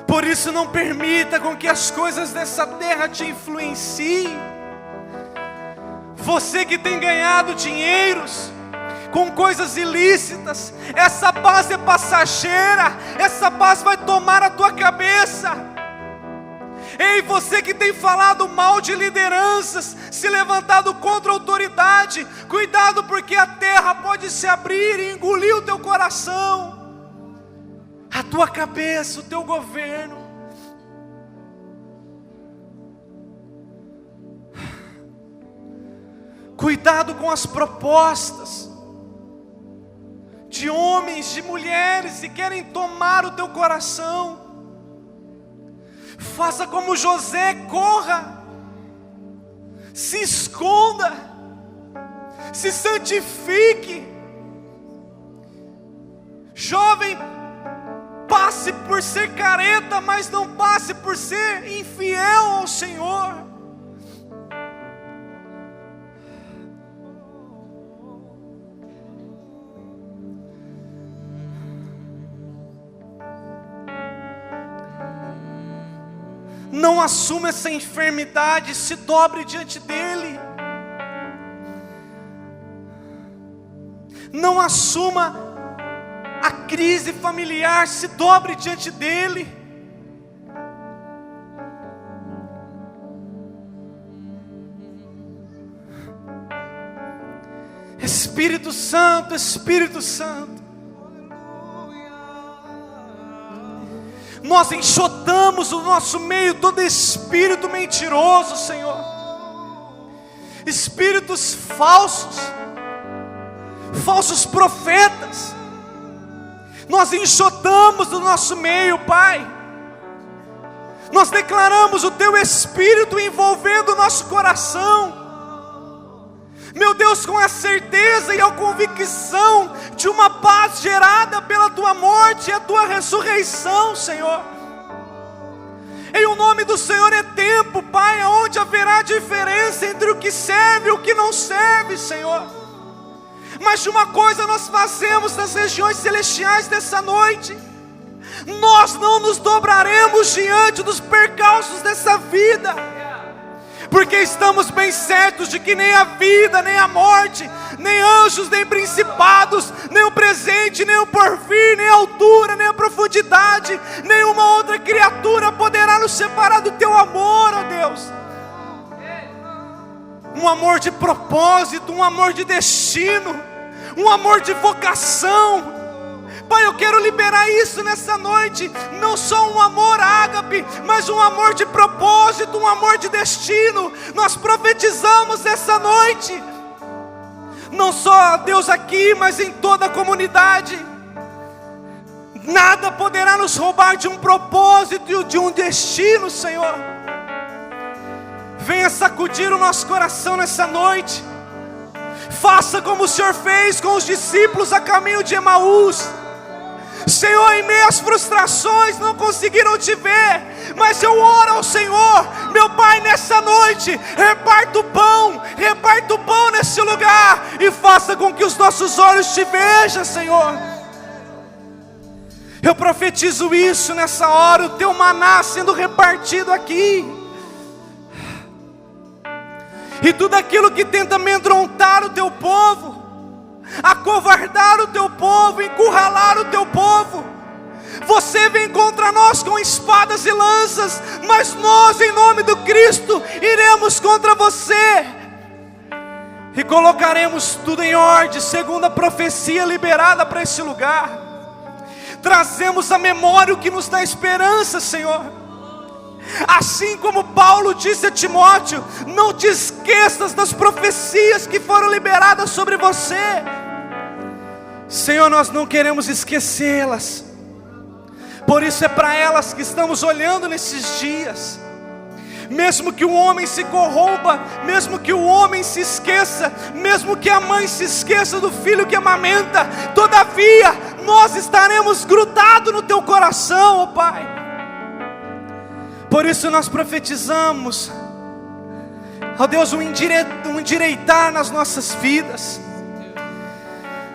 Por isso não permita com que as coisas dessa terra te influenciem. Você que tem ganhado dinheiros com coisas ilícitas, essa paz é passageira, essa paz vai tomar a tua cabeça. Ei, você que tem falado mal de lideranças, se levantado contra a autoridade, cuidado, porque a terra pode se abrir e engolir o teu coração, a tua cabeça, o teu governo. Cuidado com as propostas de homens, de mulheres que querem tomar o teu coração. Faça como José, corra, se esconda, se santifique. Jovem, passe por ser careta, mas não passe por ser infiel ao Senhor. Não assuma essa enfermidade, se dobre diante dEle. Não assuma a crise familiar, se dobre diante dEle. Espírito Santo, Espírito Santo, nós enxotamos o nosso meio todo espírito mentiroso, Senhor, espíritos falsos, falsos profetas, nós enxotamos do nosso meio, Pai. Nós declaramos o Teu Espírito envolvendo o nosso coração, meu Deus, com a certeza e a convicção de uma paz gerada pela Tua morte e a Tua ressurreição, Senhor. Em o nome do Senhor é tempo, Pai, onde haverá diferença entre o que serve e o que não serve, Senhor. Mas de uma coisa nós fazemos nas regiões celestiais dessa noite: nós não nos dobraremos diante dos percalços dessa vida. porque estamos bem certos de que nem a vida, nem a morte, nem anjos, nem principados, nem o presente, nem o porvir, nem a altura, nem a profundidade, nenhuma outra criatura poderá nos separar do teu amor, ó Deus. Um amor de propósito, um amor de destino, um amor de vocação. Pai, eu quero liberar isso nessa noite, não só um amor ágape, mas um amor de propósito, um amor de destino. Nós profetizamos essa noite, não só Deus aqui, mas em toda a comunidade. Nada poderá nos roubar de um propósito e de um destino, Senhor. Venha sacudir o nosso coração nessa noite. Faça como o Senhor fez com os discípulos a caminho de Emaús. Senhor, em meio às frustrações não conseguiram te ver, mas eu oro ao Senhor, meu Pai, nessa noite, reparta o pão nesse lugar, e faça com que os nossos olhos te vejam, Senhor. Eu profetizo isso nessa hora, o teu maná sendo repartido aqui, e tudo aquilo que tenta amedrontar o teu povo, acovardar o teu povo, encurralar o teu povo, você vem contra nós com espadas e lanças, mas nós, em nome do Cristo, iremos contra você, e colocaremos tudo em ordem, segundo a profecia liberada para esse lugar. Trazemos à memória o que nos dá esperança, Senhor. Assim como Paulo disse a Timóteo, não te esqueças das profecias que foram liberadas sobre você. Senhor, nós não queremos esquecê-las, por isso é para elas que estamos olhando nesses dias. Mesmo que o homem se corrompa, mesmo que o homem se esqueça, mesmo que a mãe se esqueça do filho que amamenta, todavia nós estaremos grudados no teu coração, ó Pai. Por isso nós profetizamos, ó Deus, um endireitar nas nossas vidas,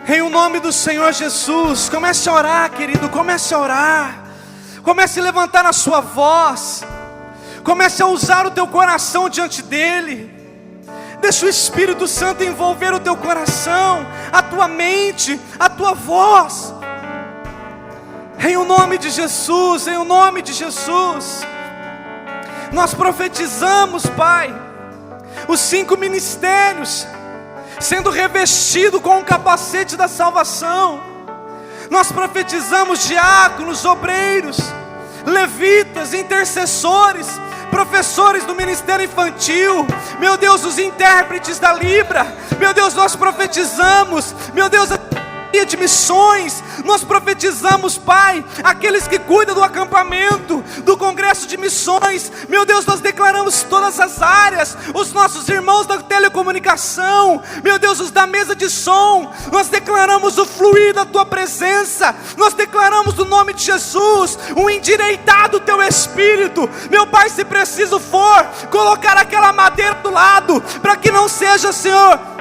em o nome do Senhor Jesus. Comece a orar, querido, comece a orar, comece a levantar a sua voz, comece a usar o teu coração diante dEle. Deixa o Espírito Santo envolver o teu coração, a tua mente, a tua voz, em o nome de Jesus, em o nome de Jesus. Nós profetizamos, Pai, os 5 ministérios sendo revestido com o capacete da salvação. Nós profetizamos diáconos, obreiros, levitas, intercessores, professores do ministério infantil, meu Deus, os intérpretes da Libra, meu Deus, nós profetizamos, meu Deus, de missões, nós profetizamos, Pai, aqueles que cuidam do acampamento, do congresso de missões, meu Deus, nós declaramos todas as áreas, os nossos irmãos da telecomunicação, meu Deus, os da mesa de som, nós declaramos o fluir da Tua presença, nós declaramos o nome de Jesus, um endireitar do Teu Espírito, meu Pai, se preciso for, colocar aquela madeira do lado, para que não seja, Senhor,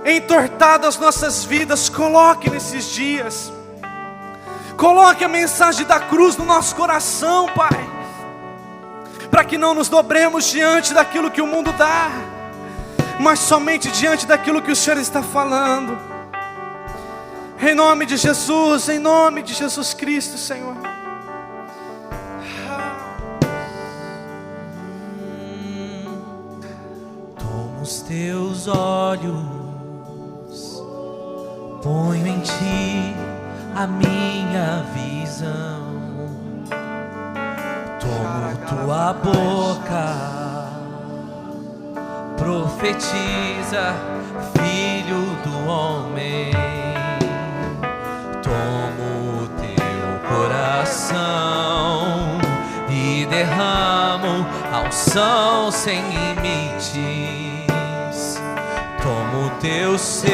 entortado as nossas vidas. Coloque nesses dias, coloque a mensagem da cruz no nosso coração, Pai, para que não nos dobremos diante daquilo que o mundo dá, mas somente diante daquilo que o Senhor está falando, em nome de Jesus, em nome de Jesus Cristo, Senhor. Toma os teus olhos, ponho em ti a minha visão. Tomo tua boca, profetiza, filho do homem. Tomo teu coração e derramo a unção sem limites. Tomo teu ser,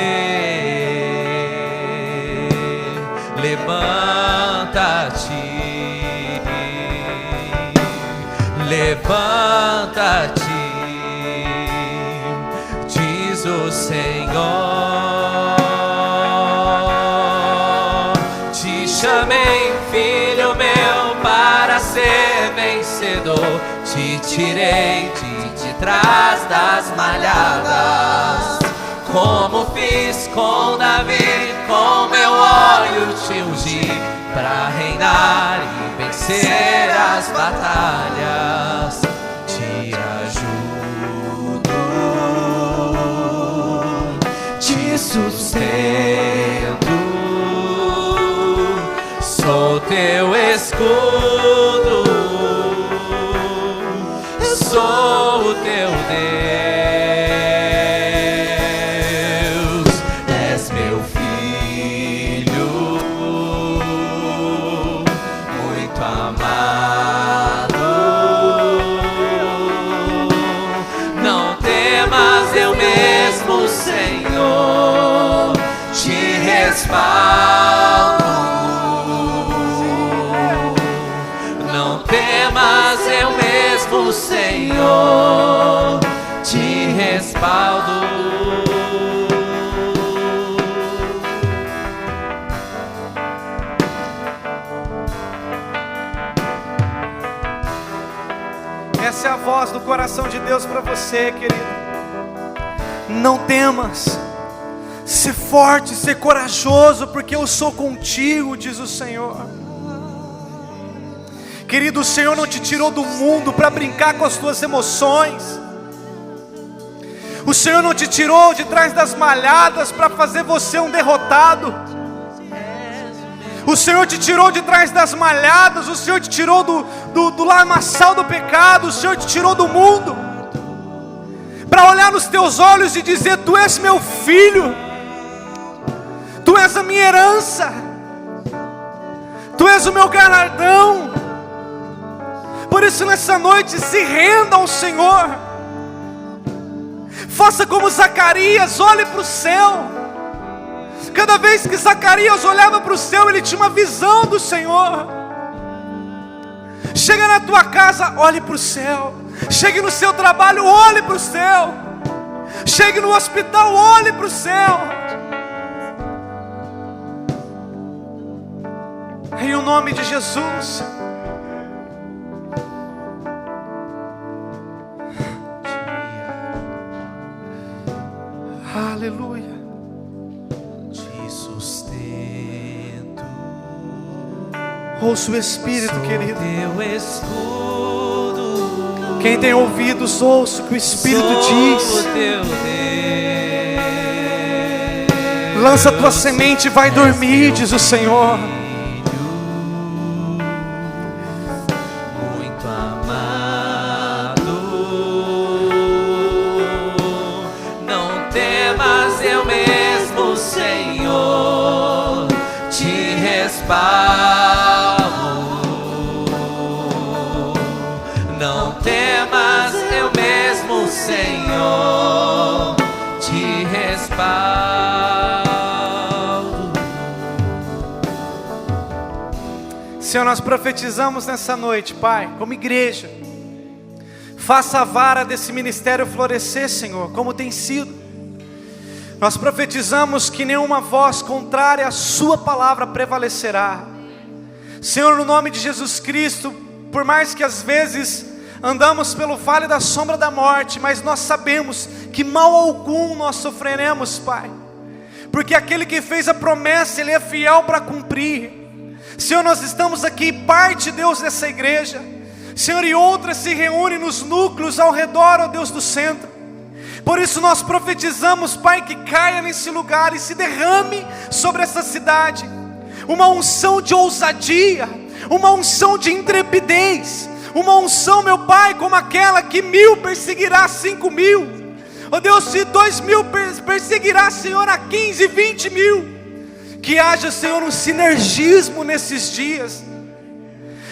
levanta-te, levanta-te, diz o Senhor. Te chamei, filho meu, para ser vencedor. Te tirei de trás das malhadas, como fiz com Davi, com meu óleo te ungi, para reinar e vencer as batalhas. Te ajudo, te sustento, sou teu escudo, sou o teu Deus, és meu filho, muito amado. Não temas, eu mesmo, Senhor, te respaldo. Não temas, eu mesmo, Senhor, te respaldo. Essa é a voz do coração de Deus para você, querido. Não temas, ser forte, ser corajoso, porque eu sou contigo, diz o Senhor. Querido, o Senhor não te tirou do mundo para brincar com as tuas emoções. O Senhor não te tirou de trás das malhadas para fazer você um derrotado. O Senhor te tirou de trás das malhadas. O Senhor te tirou do lamaçal do pecado. O Senhor te tirou do mundo para olhar nos teus olhos e dizer: tu és meu filho, tu és a minha herança, tu és o meu galardão. Por isso nessa noite se renda ao Senhor. Faça como Zacarias, olhe para o céu. Cada vez que Zacarias olhava para o céu, ele tinha uma visão do Senhor. Chega na tua casa, olhe para o céu. Chegue no seu trabalho, olhe para o céu. Chegue no hospital, olhe para o céu. Em o nome de Jesus. Aleluia. Te sustento, Ouça o Espírito, querido. teu escudo. Quem tem ouvidos, ouça o que o Espírito Sou diz. o teu Deus. Lança a tua semente e vai dormir, diz o Senhor. Muito amado. Não temas, eu mesmo, Senhor, te respaldo. Não temas, eu mesmo, Senhor, te respaldo. Senhor, nós profetizamos nessa noite, Pai, como igreja. Faça a vara desse ministério florescer, Senhor, como tem sido. Nós profetizamos que nenhuma voz contrária à sua palavra prevalecerá. Senhor, no nome de Jesus Cristo, por mais que às vezes andamos pelo vale da sombra da morte, mas nós sabemos que mal algum nós sofreremos, Pai, porque aquele que fez a promessa, Ele é fiel para cumprir. Senhor, nós estamos aqui, parte, Deus, dessa igreja, Senhor, e outras se reúnem nos núcleos ao redor, ó Deus do centro. Por isso nós profetizamos, Pai, que caia nesse lugar e se derrame sobre essa cidade uma unção de ousadia, uma unção de intrepidez, uma unção, meu Pai, como aquela que 1000 perseguirá 5000, ó Deus, se 2000 perseguirá, Senhor, a 15, 20 mil. Que haja, Senhor, um sinergismo nesses dias.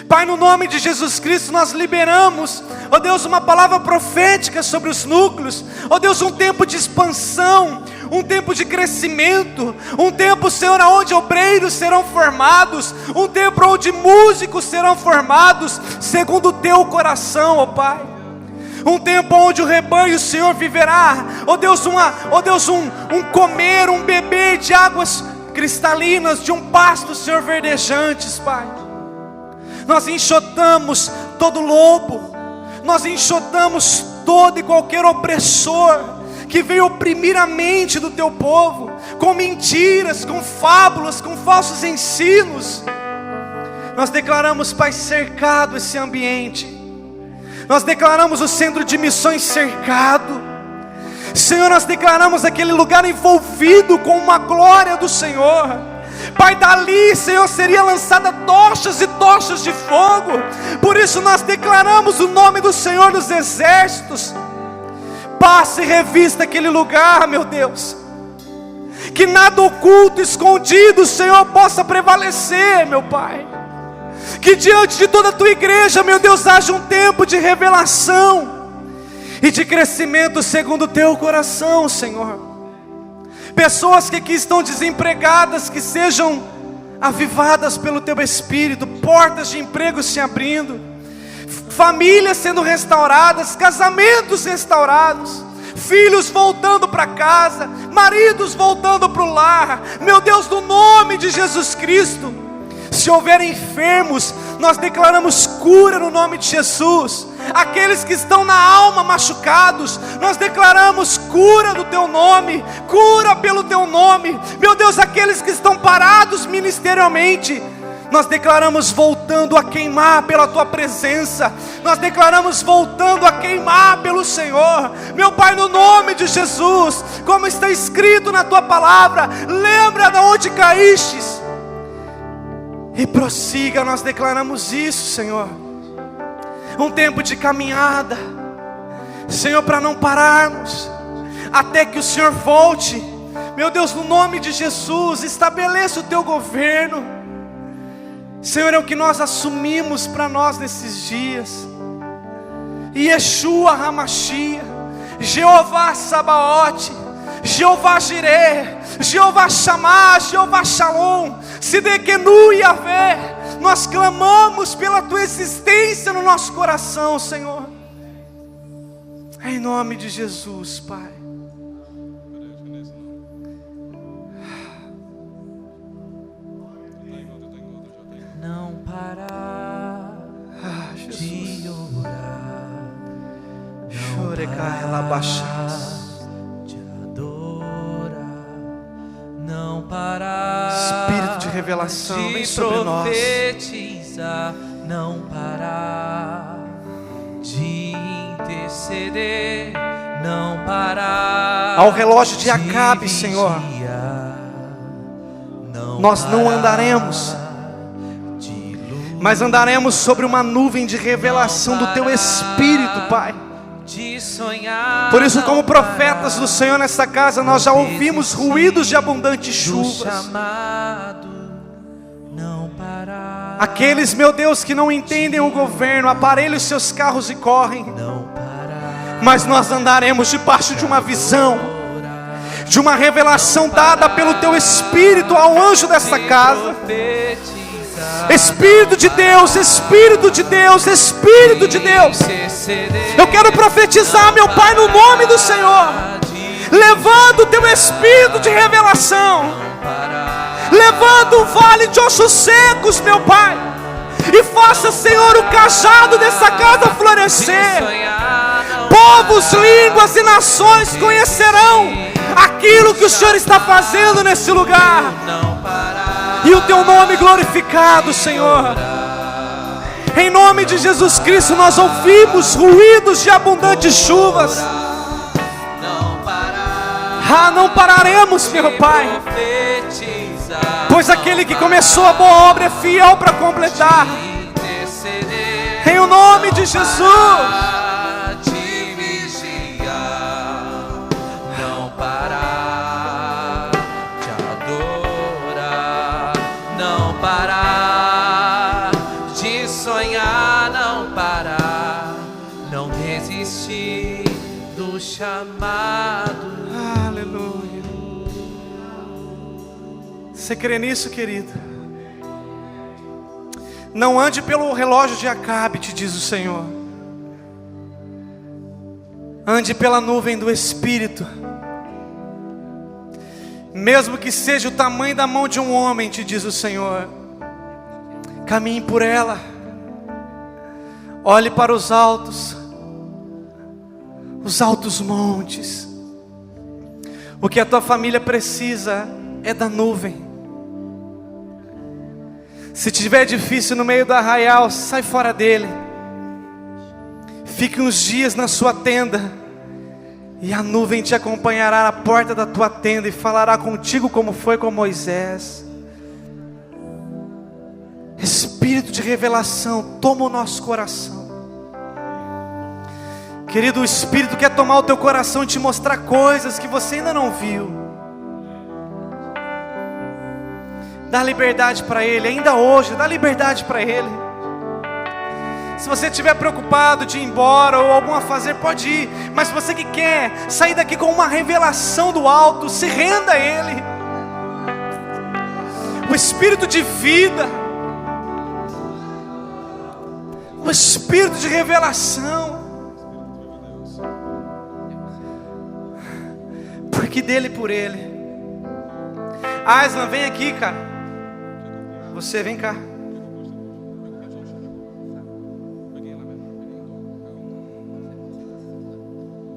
Pai, no nome de Jesus Cristo, nós liberamos, ó Deus, uma palavra profética sobre os núcleos. Ó Deus, um tempo de expansão, um tempo de crescimento, um tempo, Senhor, onde obreiros serão formados, um tempo onde músicos serão formados, segundo o Teu coração, ó Pai. Um tempo onde o rebanho, Senhor, viverá, ó Deus, um comer, um beber de águas cristalinas, de um pasto, Senhor, verdejantes, Pai. Nós enxotamos todo lobo, nós enxotamos todo e qualquer opressor que veio oprimir a mente do teu povo, com mentiras, com fábulas, com falsos ensinos. Nós declaramos, Pai, cercado esse ambiente. Nós declaramos o centro de missões cercado. Senhor, nós declaramos aquele lugar envolvido com uma glória do Senhor. Pai, dali, Senhor, seria lançada tochas e tochas de fogo. Por isso nós declaramos o nome do Senhor dos Exércitos. Passe e revista aquele lugar, meu Deus. Que nada oculto, escondido, Senhor, possa prevalecer, meu Pai. Que diante de toda a tua igreja, meu Deus, haja um tempo de revelação e de crescimento segundo o teu coração, Senhor. Pessoas que aqui estão desempregadas, que sejam avivadas pelo teu Espírito, portas de emprego se abrindo, famílias sendo restauradas, casamentos restaurados, filhos voltando para casa, maridos voltando para o lar. Meu Deus, no nome de Jesus Cristo. Se houver enfermos, nós declaramos cura no nome de Jesus. Aqueles que estão na alma machucados, nós declaramos cura no teu nome, cura pelo teu nome. Meu Deus, aqueles que estão parados ministerialmente, nós declaramos voltando a queimar pela tua presença. Nós declaramos voltando a queimar pelo Senhor. Meu Pai, no nome de Jesus, como está escrito na tua palavra, lembra de onde caístes e prossiga. Nós declaramos isso, Senhor. Um tempo de caminhada, Senhor, para não pararmos até que o Senhor volte. Meu Deus, no nome de Jesus, estabeleça o teu governo. Senhor, é o que nós assumimos para nós nesses dias. Yeshua HaMashiach, Jeová Sabaote, Jeová Jireh, Jeová Shammah, Jeová Shalom, Sidekenu Yahvé. Nós clamamos pela tua existência no nosso coração, Senhor. Em nome de Jesus, Pai. Não parar de orar, não parar de adorar, não parar Espírito de revelação, vem de sobre nós. profetizar, não parar de interceder, não parar ao relógio de Acabe, Senhor, nós não andaremos, mas andaremos sobre uma nuvem de revelação do teu Espírito, Pai. Por isso, como profetas do Senhor nesta casa, nós já ouvimos ruídos de abundantes chuvas. Aqueles, meu Deus, que não entendem o governo, aparelham os seus carros e correm. Mas nós andaremos debaixo de uma visão, de uma revelação dada pelo teu Espírito ao anjo desta casa. Espírito de Deus, Espírito de Deus, Espírito de Deus. Eu quero profetizar, meu Pai, no nome do Senhor, levando o teu Espírito de revelação, levando o vale de ossos secos, meu Pai, e faça, Senhor, o cajado dessa casa florescer. Povos, línguas e nações conhecerão aquilo que o Senhor está fazendo nesse lugar, e o teu nome glorificado, Senhor. Em nome de Jesus Cristo, nós ouvimos ruídos de abundantes chuvas. Não pararemos, meu Pai, pois aquele que começou a boa obra é fiel para completar. Em o nome de Jesus. Chamado. Aleluia. Você crê nisso, querido? Não ande pelo relógio de Acabe, te diz o Senhor. Ande pela nuvem do Espírito. Mesmo que seja o tamanho da mão de um homem, te diz o Senhor, caminhe por ela. Olhe para os altos, os altos montes. O que a tua família precisa é da nuvem. Se tiver difícil no meio do arraial, sai fora dele. Fique uns dias na sua tenda, e a nuvem te acompanhará na porta da tua tenda e falará contigo como foi com Moisés. Espírito de revelação, toma o nosso coração. Querido, o Espírito quer tomar o teu coração e te mostrar coisas que você ainda não viu. Dá liberdade para Ele, ainda hoje, dá liberdade para Ele. Se você estiver preocupado de ir embora ou algum a fazer, pode ir. Mas se você que quer sair daqui com uma revelação do alto, se renda a Ele. O Espírito de vida, o Espírito de revelação, porque dele e por Ele. Aislan, vem aqui, cara. Você, vem cá.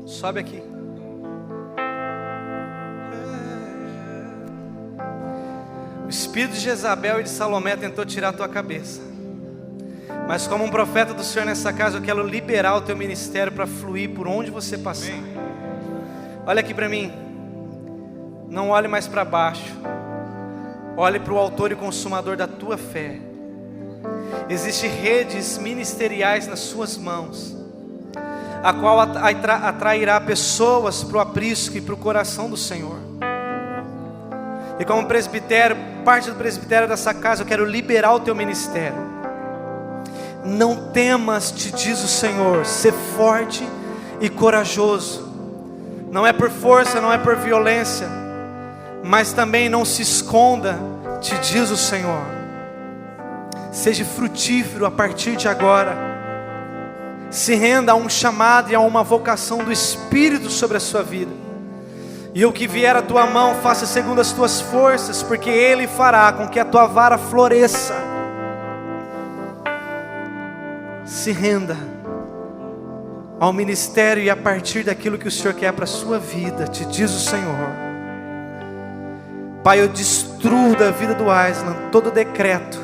Sobe aqui. O espírito de Jezabel e de Salomé tentou tirar a tua cabeça. Mas como um profeta do Senhor nessa casa, eu quero liberar o teu ministério para fluir por onde você passar. Olha aqui para mim. Não olhe mais para baixo. Olhe para o autor e consumador da tua fé. Existem redes ministeriais nas suas mãos, a qual atrairá pessoas para o aprisco e para o coração do Senhor. E como presbitério, parte do presbitério dessa casa, eu quero liberar o teu ministério. Não temas, te diz o Senhor, ser forte e corajoso. Não é por força, não é por violência, mas também não se esconda, te diz o Senhor. Seja frutífero a partir de agora. Se renda a um chamado e a uma vocação do Espírito sobre a sua vida. E o que vier à tua mão, faça segundo as tuas forças, porque Ele fará com que a tua vara floresça. Se renda ao ministério e a partir daquilo que o Senhor quer para a sua vida, te diz o Senhor. Pai, eu destruo da vida do Aislan todo decreto,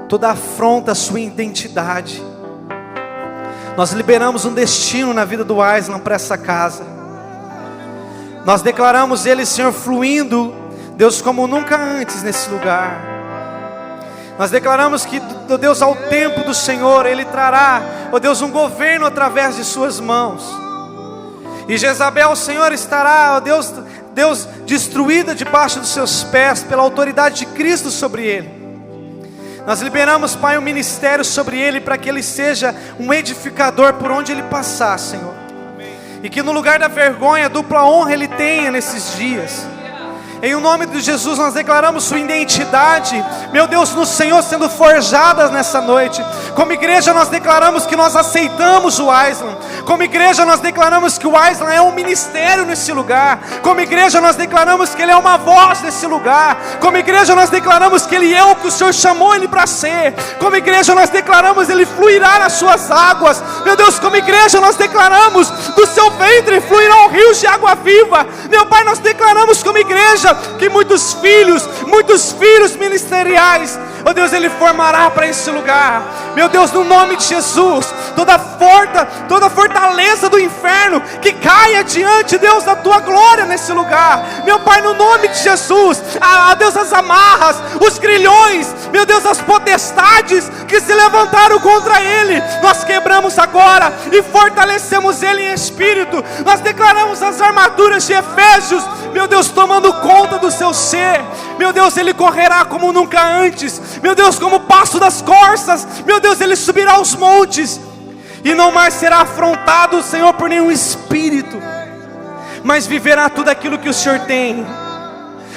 toda afronta à sua identidade. Nós liberamos um destino na vida do Aislan para essa casa. Nós declaramos ele, Senhor, fluindo, Deus, como nunca antes nesse lugar. Nós declaramos que, Deus, ao tempo do Senhor, Ele trará, Deus, um governo através de suas mãos. E Jezabel, Senhor, estará, Deus, destruída debaixo dos seus pés, pela autoridade de Cristo sobre ele. Nós liberamos, Pai, um ministério sobre ele, para que ele seja um edificador por onde ele passar, Senhor. E que no lugar da vergonha, dupla honra ele tenha nesses dias. Em o nome de Jesus nós declaramos sua identidade, meu Deus, no Senhor sendo forjadas nessa noite. Como igreja nós declaramos que nós aceitamos o Aislan. Como igreja nós declaramos que o Aislan é um ministério nesse lugar. Como igreja nós declaramos que ele é uma voz nesse lugar. Como igreja nós declaramos que ele é o que o Senhor chamou ele para ser. Como igreja nós declaramos ele fluirá nas suas águas. Meu Deus, como igreja nós declaramos do seu ventre fluirão rios de água viva. Meu Pai, nós declaramos como igreja que muitos filhos ministeriais, ó Deus, Ele formará para esse lugar. Meu Deus, no nome de Jesus, toda fortaleza do inferno que caia diante, Deus, da Tua glória nesse lugar. Meu Pai, no nome de Jesus, Deus, as amarras, os grilhões, meu Deus, as potestades que se levantaram contra Ele, nós quebramos agora e fortalecemos Ele em espírito. Nós declaramos as armaduras de Efésios, meu Deus, tomando conta do seu ser. Meu Deus, ele correrá como nunca antes. Meu Deus, como o passo das corças. Meu Deus, ele subirá aos montes e não mais será afrontado, Senhor, por nenhum espírito, mas viverá tudo aquilo que o Senhor tem.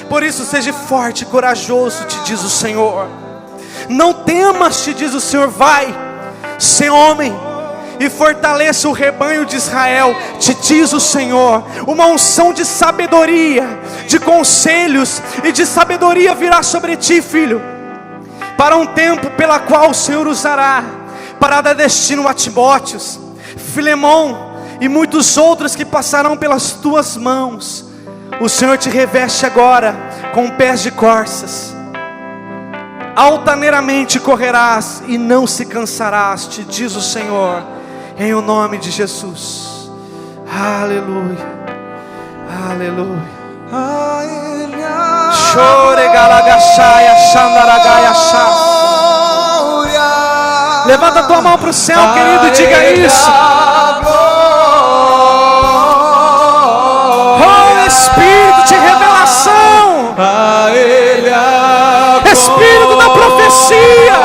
Por isso seja forte e corajoso, te diz o Senhor. Não temas, te diz o Senhor. Vai, ser homem e fortaleça o rebanho de Israel, te diz o Senhor. Uma unção de sabedoria, de conselhos e de sabedoria virá sobre ti, filho, para um tempo pela qual o Senhor usará, para dar destino a Timóteos, Filemão e muitos outros que passarão pelas tuas mãos. O Senhor te reveste agora com pés de corças. Altaneiramente correrás e não se cansarás, te diz o Senhor, em o nome de Jesus. Aleluia, aleluia. Chore galagachaya xandaragaia chá. Levanta tua mão para o céu, querido, e diga isso. Oh, Espírito de revelação, Espírito da profecia,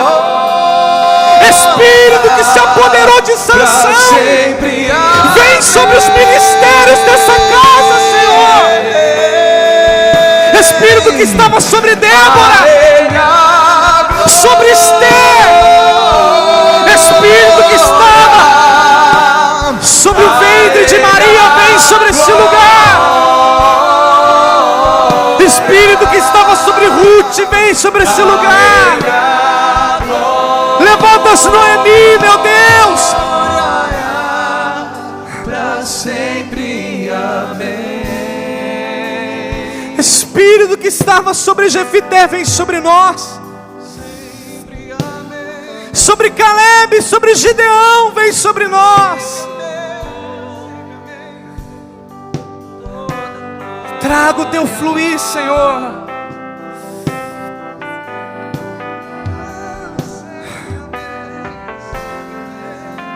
Espírito que se apoderou de Sansão, vem sobre os ministérios dessa casa, Senhor. Espírito que estava sobre Débora, sobre Esther, Espírito que estava sobre o ventre de Maria, vem sobre esse lugar. Espírito que estava sobre Ruth, vem sobre esse lugar. Levanta-se, Noemi, meu Deus. Para sempre, amém. Espírito que estava sobre Jefité, vem sobre nós. Sobre Caleb, sobre Gideão, vem sobre nós. Traga o teu fluir, Senhor.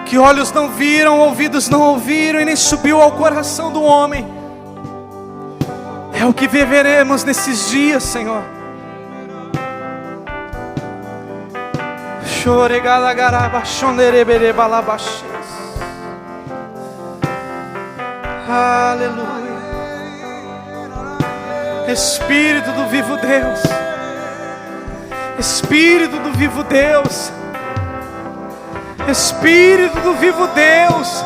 Que olhos não viram, ouvidos não ouviram e nem subiu ao coração do homem. É o que viveremos nesses dias, Senhor. Aleluia. Espírito do vivo Deus, Espírito do vivo Deus, Espírito do vivo Deus,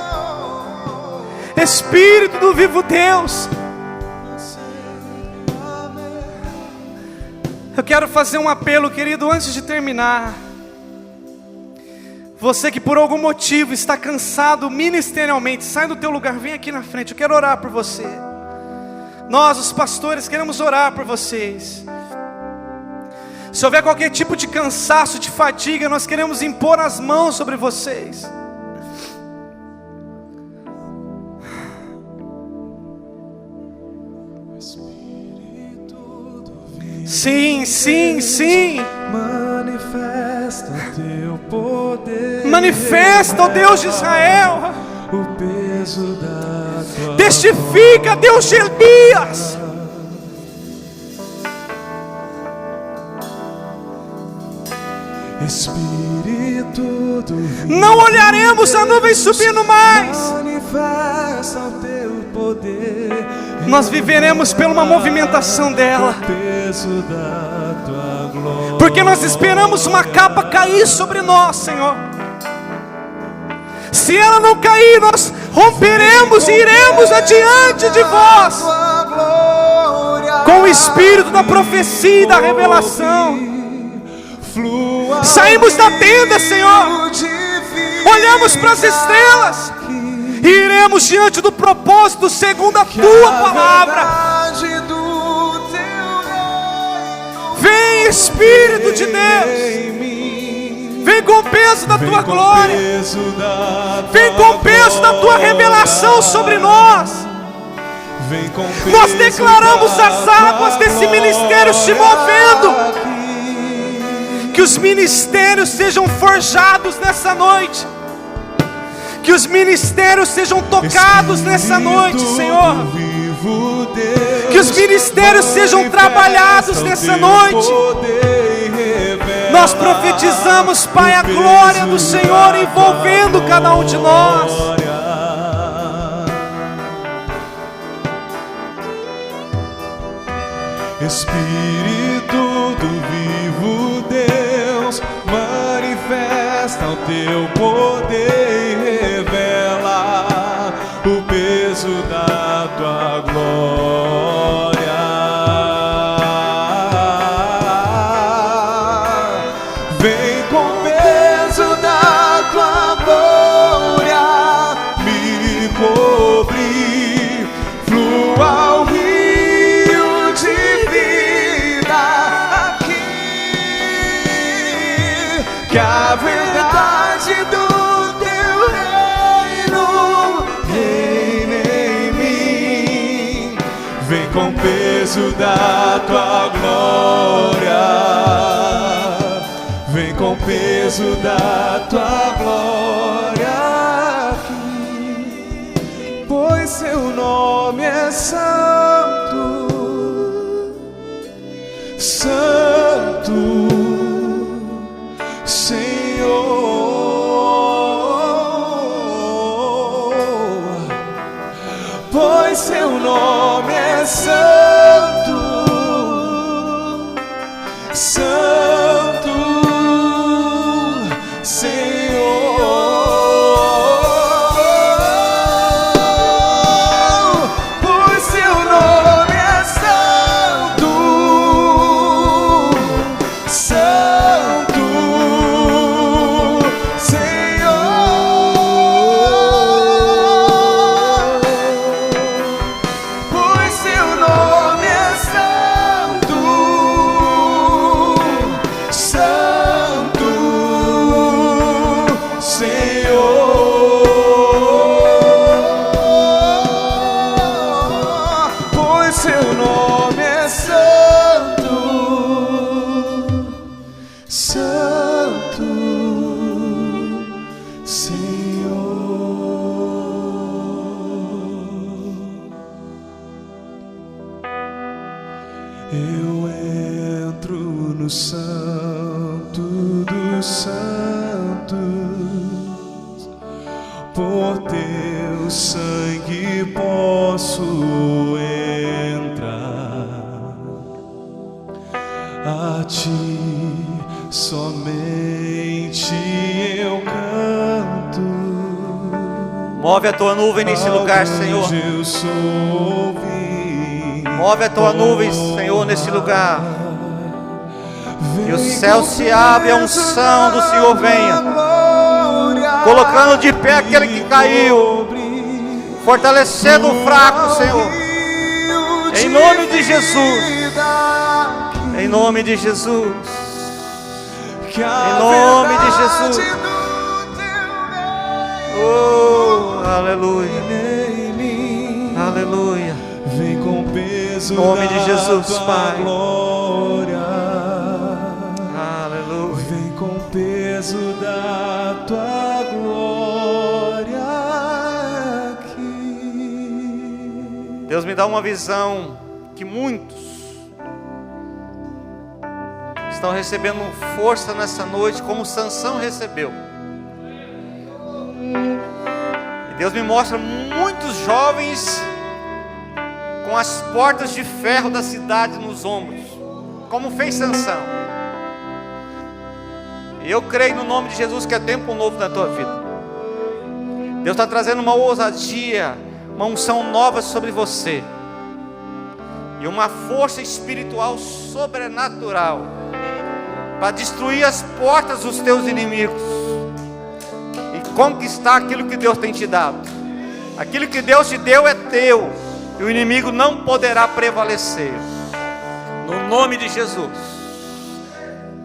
Espírito do vivo Deus. Eu quero fazer um apelo, querido, antes de terminar. Você que por algum motivo está cansado ministerialmente, sai do teu lugar, vem aqui na frente, eu quero orar por você. Nós, os pastores, queremos orar por vocês. Se houver qualquer tipo de cansaço, de fadiga, nós queremos impor as mãos sobre vocês. Sim, sim, sim. Manifesta teu poder. Manifesta, ó Deus de Israel. O peso da tua testifica, Deus de Elias. Espírito do vivo, não olharemos a nuvem subindo mais. Manifesta o teu poder. Nós viveremos por uma movimentação dela. O peso da tua glória. Porque nós esperamos uma capa cair sobre nós, Senhor. Se ela não cair, nós romperemos e iremos adiante de vós com o espírito da profecia e da revelação. Saímos da tenda, Senhor, olhamos para as estrelas e iremos diante do propósito segundo a tua palavra. Vem, Espírito de Deus, vem com o peso da tua glória, vem com o peso da tua revelação sobre nós. Nós declaramos as águas desse ministério se movendo. Que os ministérios sejam forjados nessa noite. Que os ministérios sejam tocados nessa noite, Senhor. Que os ministérios sejam trabalhados nessa noite. Nós profetizamos, Pai, a glória do Senhor envolvendo cada um de nós. Espírito do vivo Deus, manifesta o teu poder e revela o peso da tua glória. Vem com o peso da tua com o peso da tua glória. Vem com o peso da tua glória aqui, pois seu nome é santo, santo, Senhor. Pois seu nome é santo, santo, Senhor. Pois seu nome é santo, santo, Senhor. Pois seu nome é santo, santo, Senhor. Pois seu nome é santo, santo, Senhor. Eu entro no santo dos santos, por teu sangue posso entrar. A ti somente eu canto. Move a tua nuvem nesse lugar, Senhor. Eu sou ouvido. Move a tua nuvem, Senhor, nesse lugar. E o céu se abre, a unção do Senhor venha, colocando de pé aquele que caiu, fortalecendo o fraco, Senhor. Em nome de Jesus. Em nome de Jesus. Em nome de Jesus. Oh, aleluia. Aleluia. Vem com o peso Em nome de Jesus, da tua Pai. glória. Aleluia. Vem com o peso da tua glória aqui. Deus me dá uma visão que muitos estão recebendo força nessa noite, como Sansão recebeu. E Deus me mostra muitos jovens com as portas de ferro da cidade nos ombros, como fez Sansão. E eu creio no nome de Jesus que é tempo novo na tua vida. Deus está trazendo uma ousadia, uma unção nova sobre você, e uma força espiritual sobrenatural para destruir as portas dos teus inimigos e conquistar aquilo que Deus tem te dado. Aquilo que Deus te deu é teu, e o inimigo não poderá prevalecer. No nome de Jesus.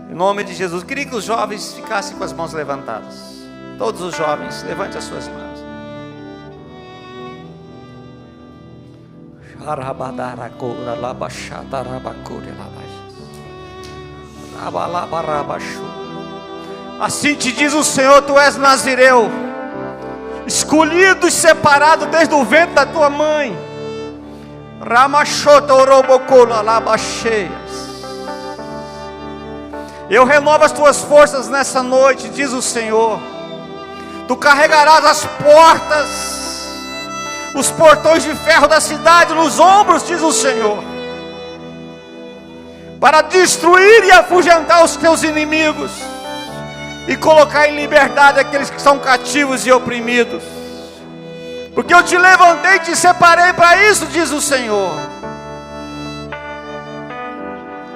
Em nome de Jesus. Queria que os jovens ficassem com as mãos levantadas. Todos os jovens, levante as suas mãos. Assim te diz o Senhor: tu és nazireu, escolhido e separado desde o ventre da tua mãe. Eu renovo as tuas forças nessa noite, diz o Senhor. Tu carregarás as portas, os portões de ferro da cidade nos ombros, diz o Senhor, para destruir e afugentar os teus inimigos e colocar em liberdade aqueles que estão cativos e oprimidos. Porque eu te levantei e te separei para isso, diz o Senhor.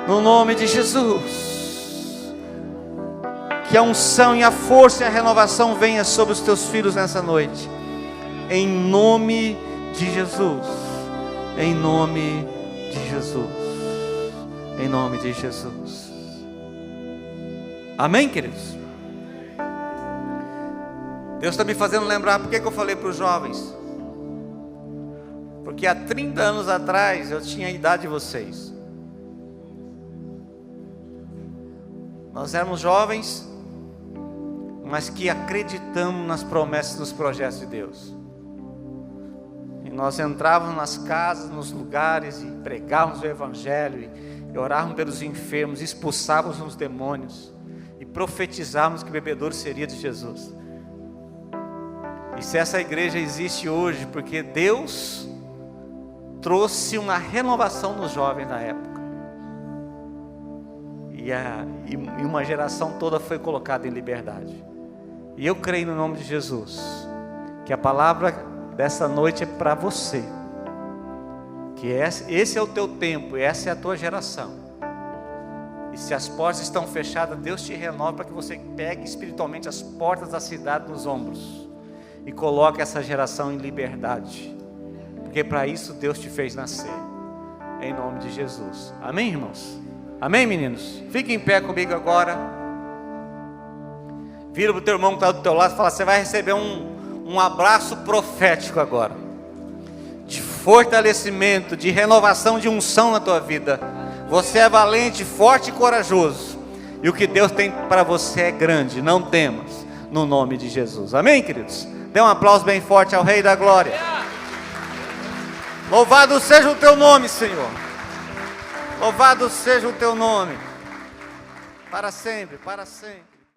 No nome de Jesus. Que a unção e a força e a renovação venha sobre os teus filhos nessa noite. Em nome de Jesus. Em nome de Jesus. Em nome de Jesus. Amém, queridos? Deus está me fazendo lembrar. Por que eu falei para os jovens? Porque há 30 anos atrás eu tinha a idade de vocês. Nós éramos jovens, mas que acreditamos nas promessas, nos projetos de Deus. E nós entrávamos nas casas, nos lugares e pregávamos o Evangelho e orávamos pelos enfermos, expulsávamos os demônios e profetizávamos que o bebedouro seria de Jesus. E se essa igreja existe hoje, porque Deus trouxe uma renovação nos jovens da época. E uma geração toda foi colocada em liberdade. E eu creio no nome de Jesus, que a palavra dessa noite é para você. Que esse é o teu tempo, essa é a tua geração. E se as portas estão fechadas, Deus te renova para que você pegue espiritualmente as portas da cidade nos ombros. E coloque essa geração em liberdade. Porque para isso Deus te fez nascer. Em nome de Jesus. Amém, irmãos? Amém, meninos? Fiquem em pé comigo agora. Vira para o teu irmão que está do teu lado e fala: você vai receber um abraço profético agora. De fortalecimento, de renovação, de unção na tua vida. Você é valente, forte e corajoso. E o que Deus tem para você é grande. Não temas. No nome de Jesus. Amém, queridos? Dê um aplauso bem forte ao Rei da Glória. Louvado seja o teu nome, Senhor. Louvado seja o teu nome. Para sempre, para sempre.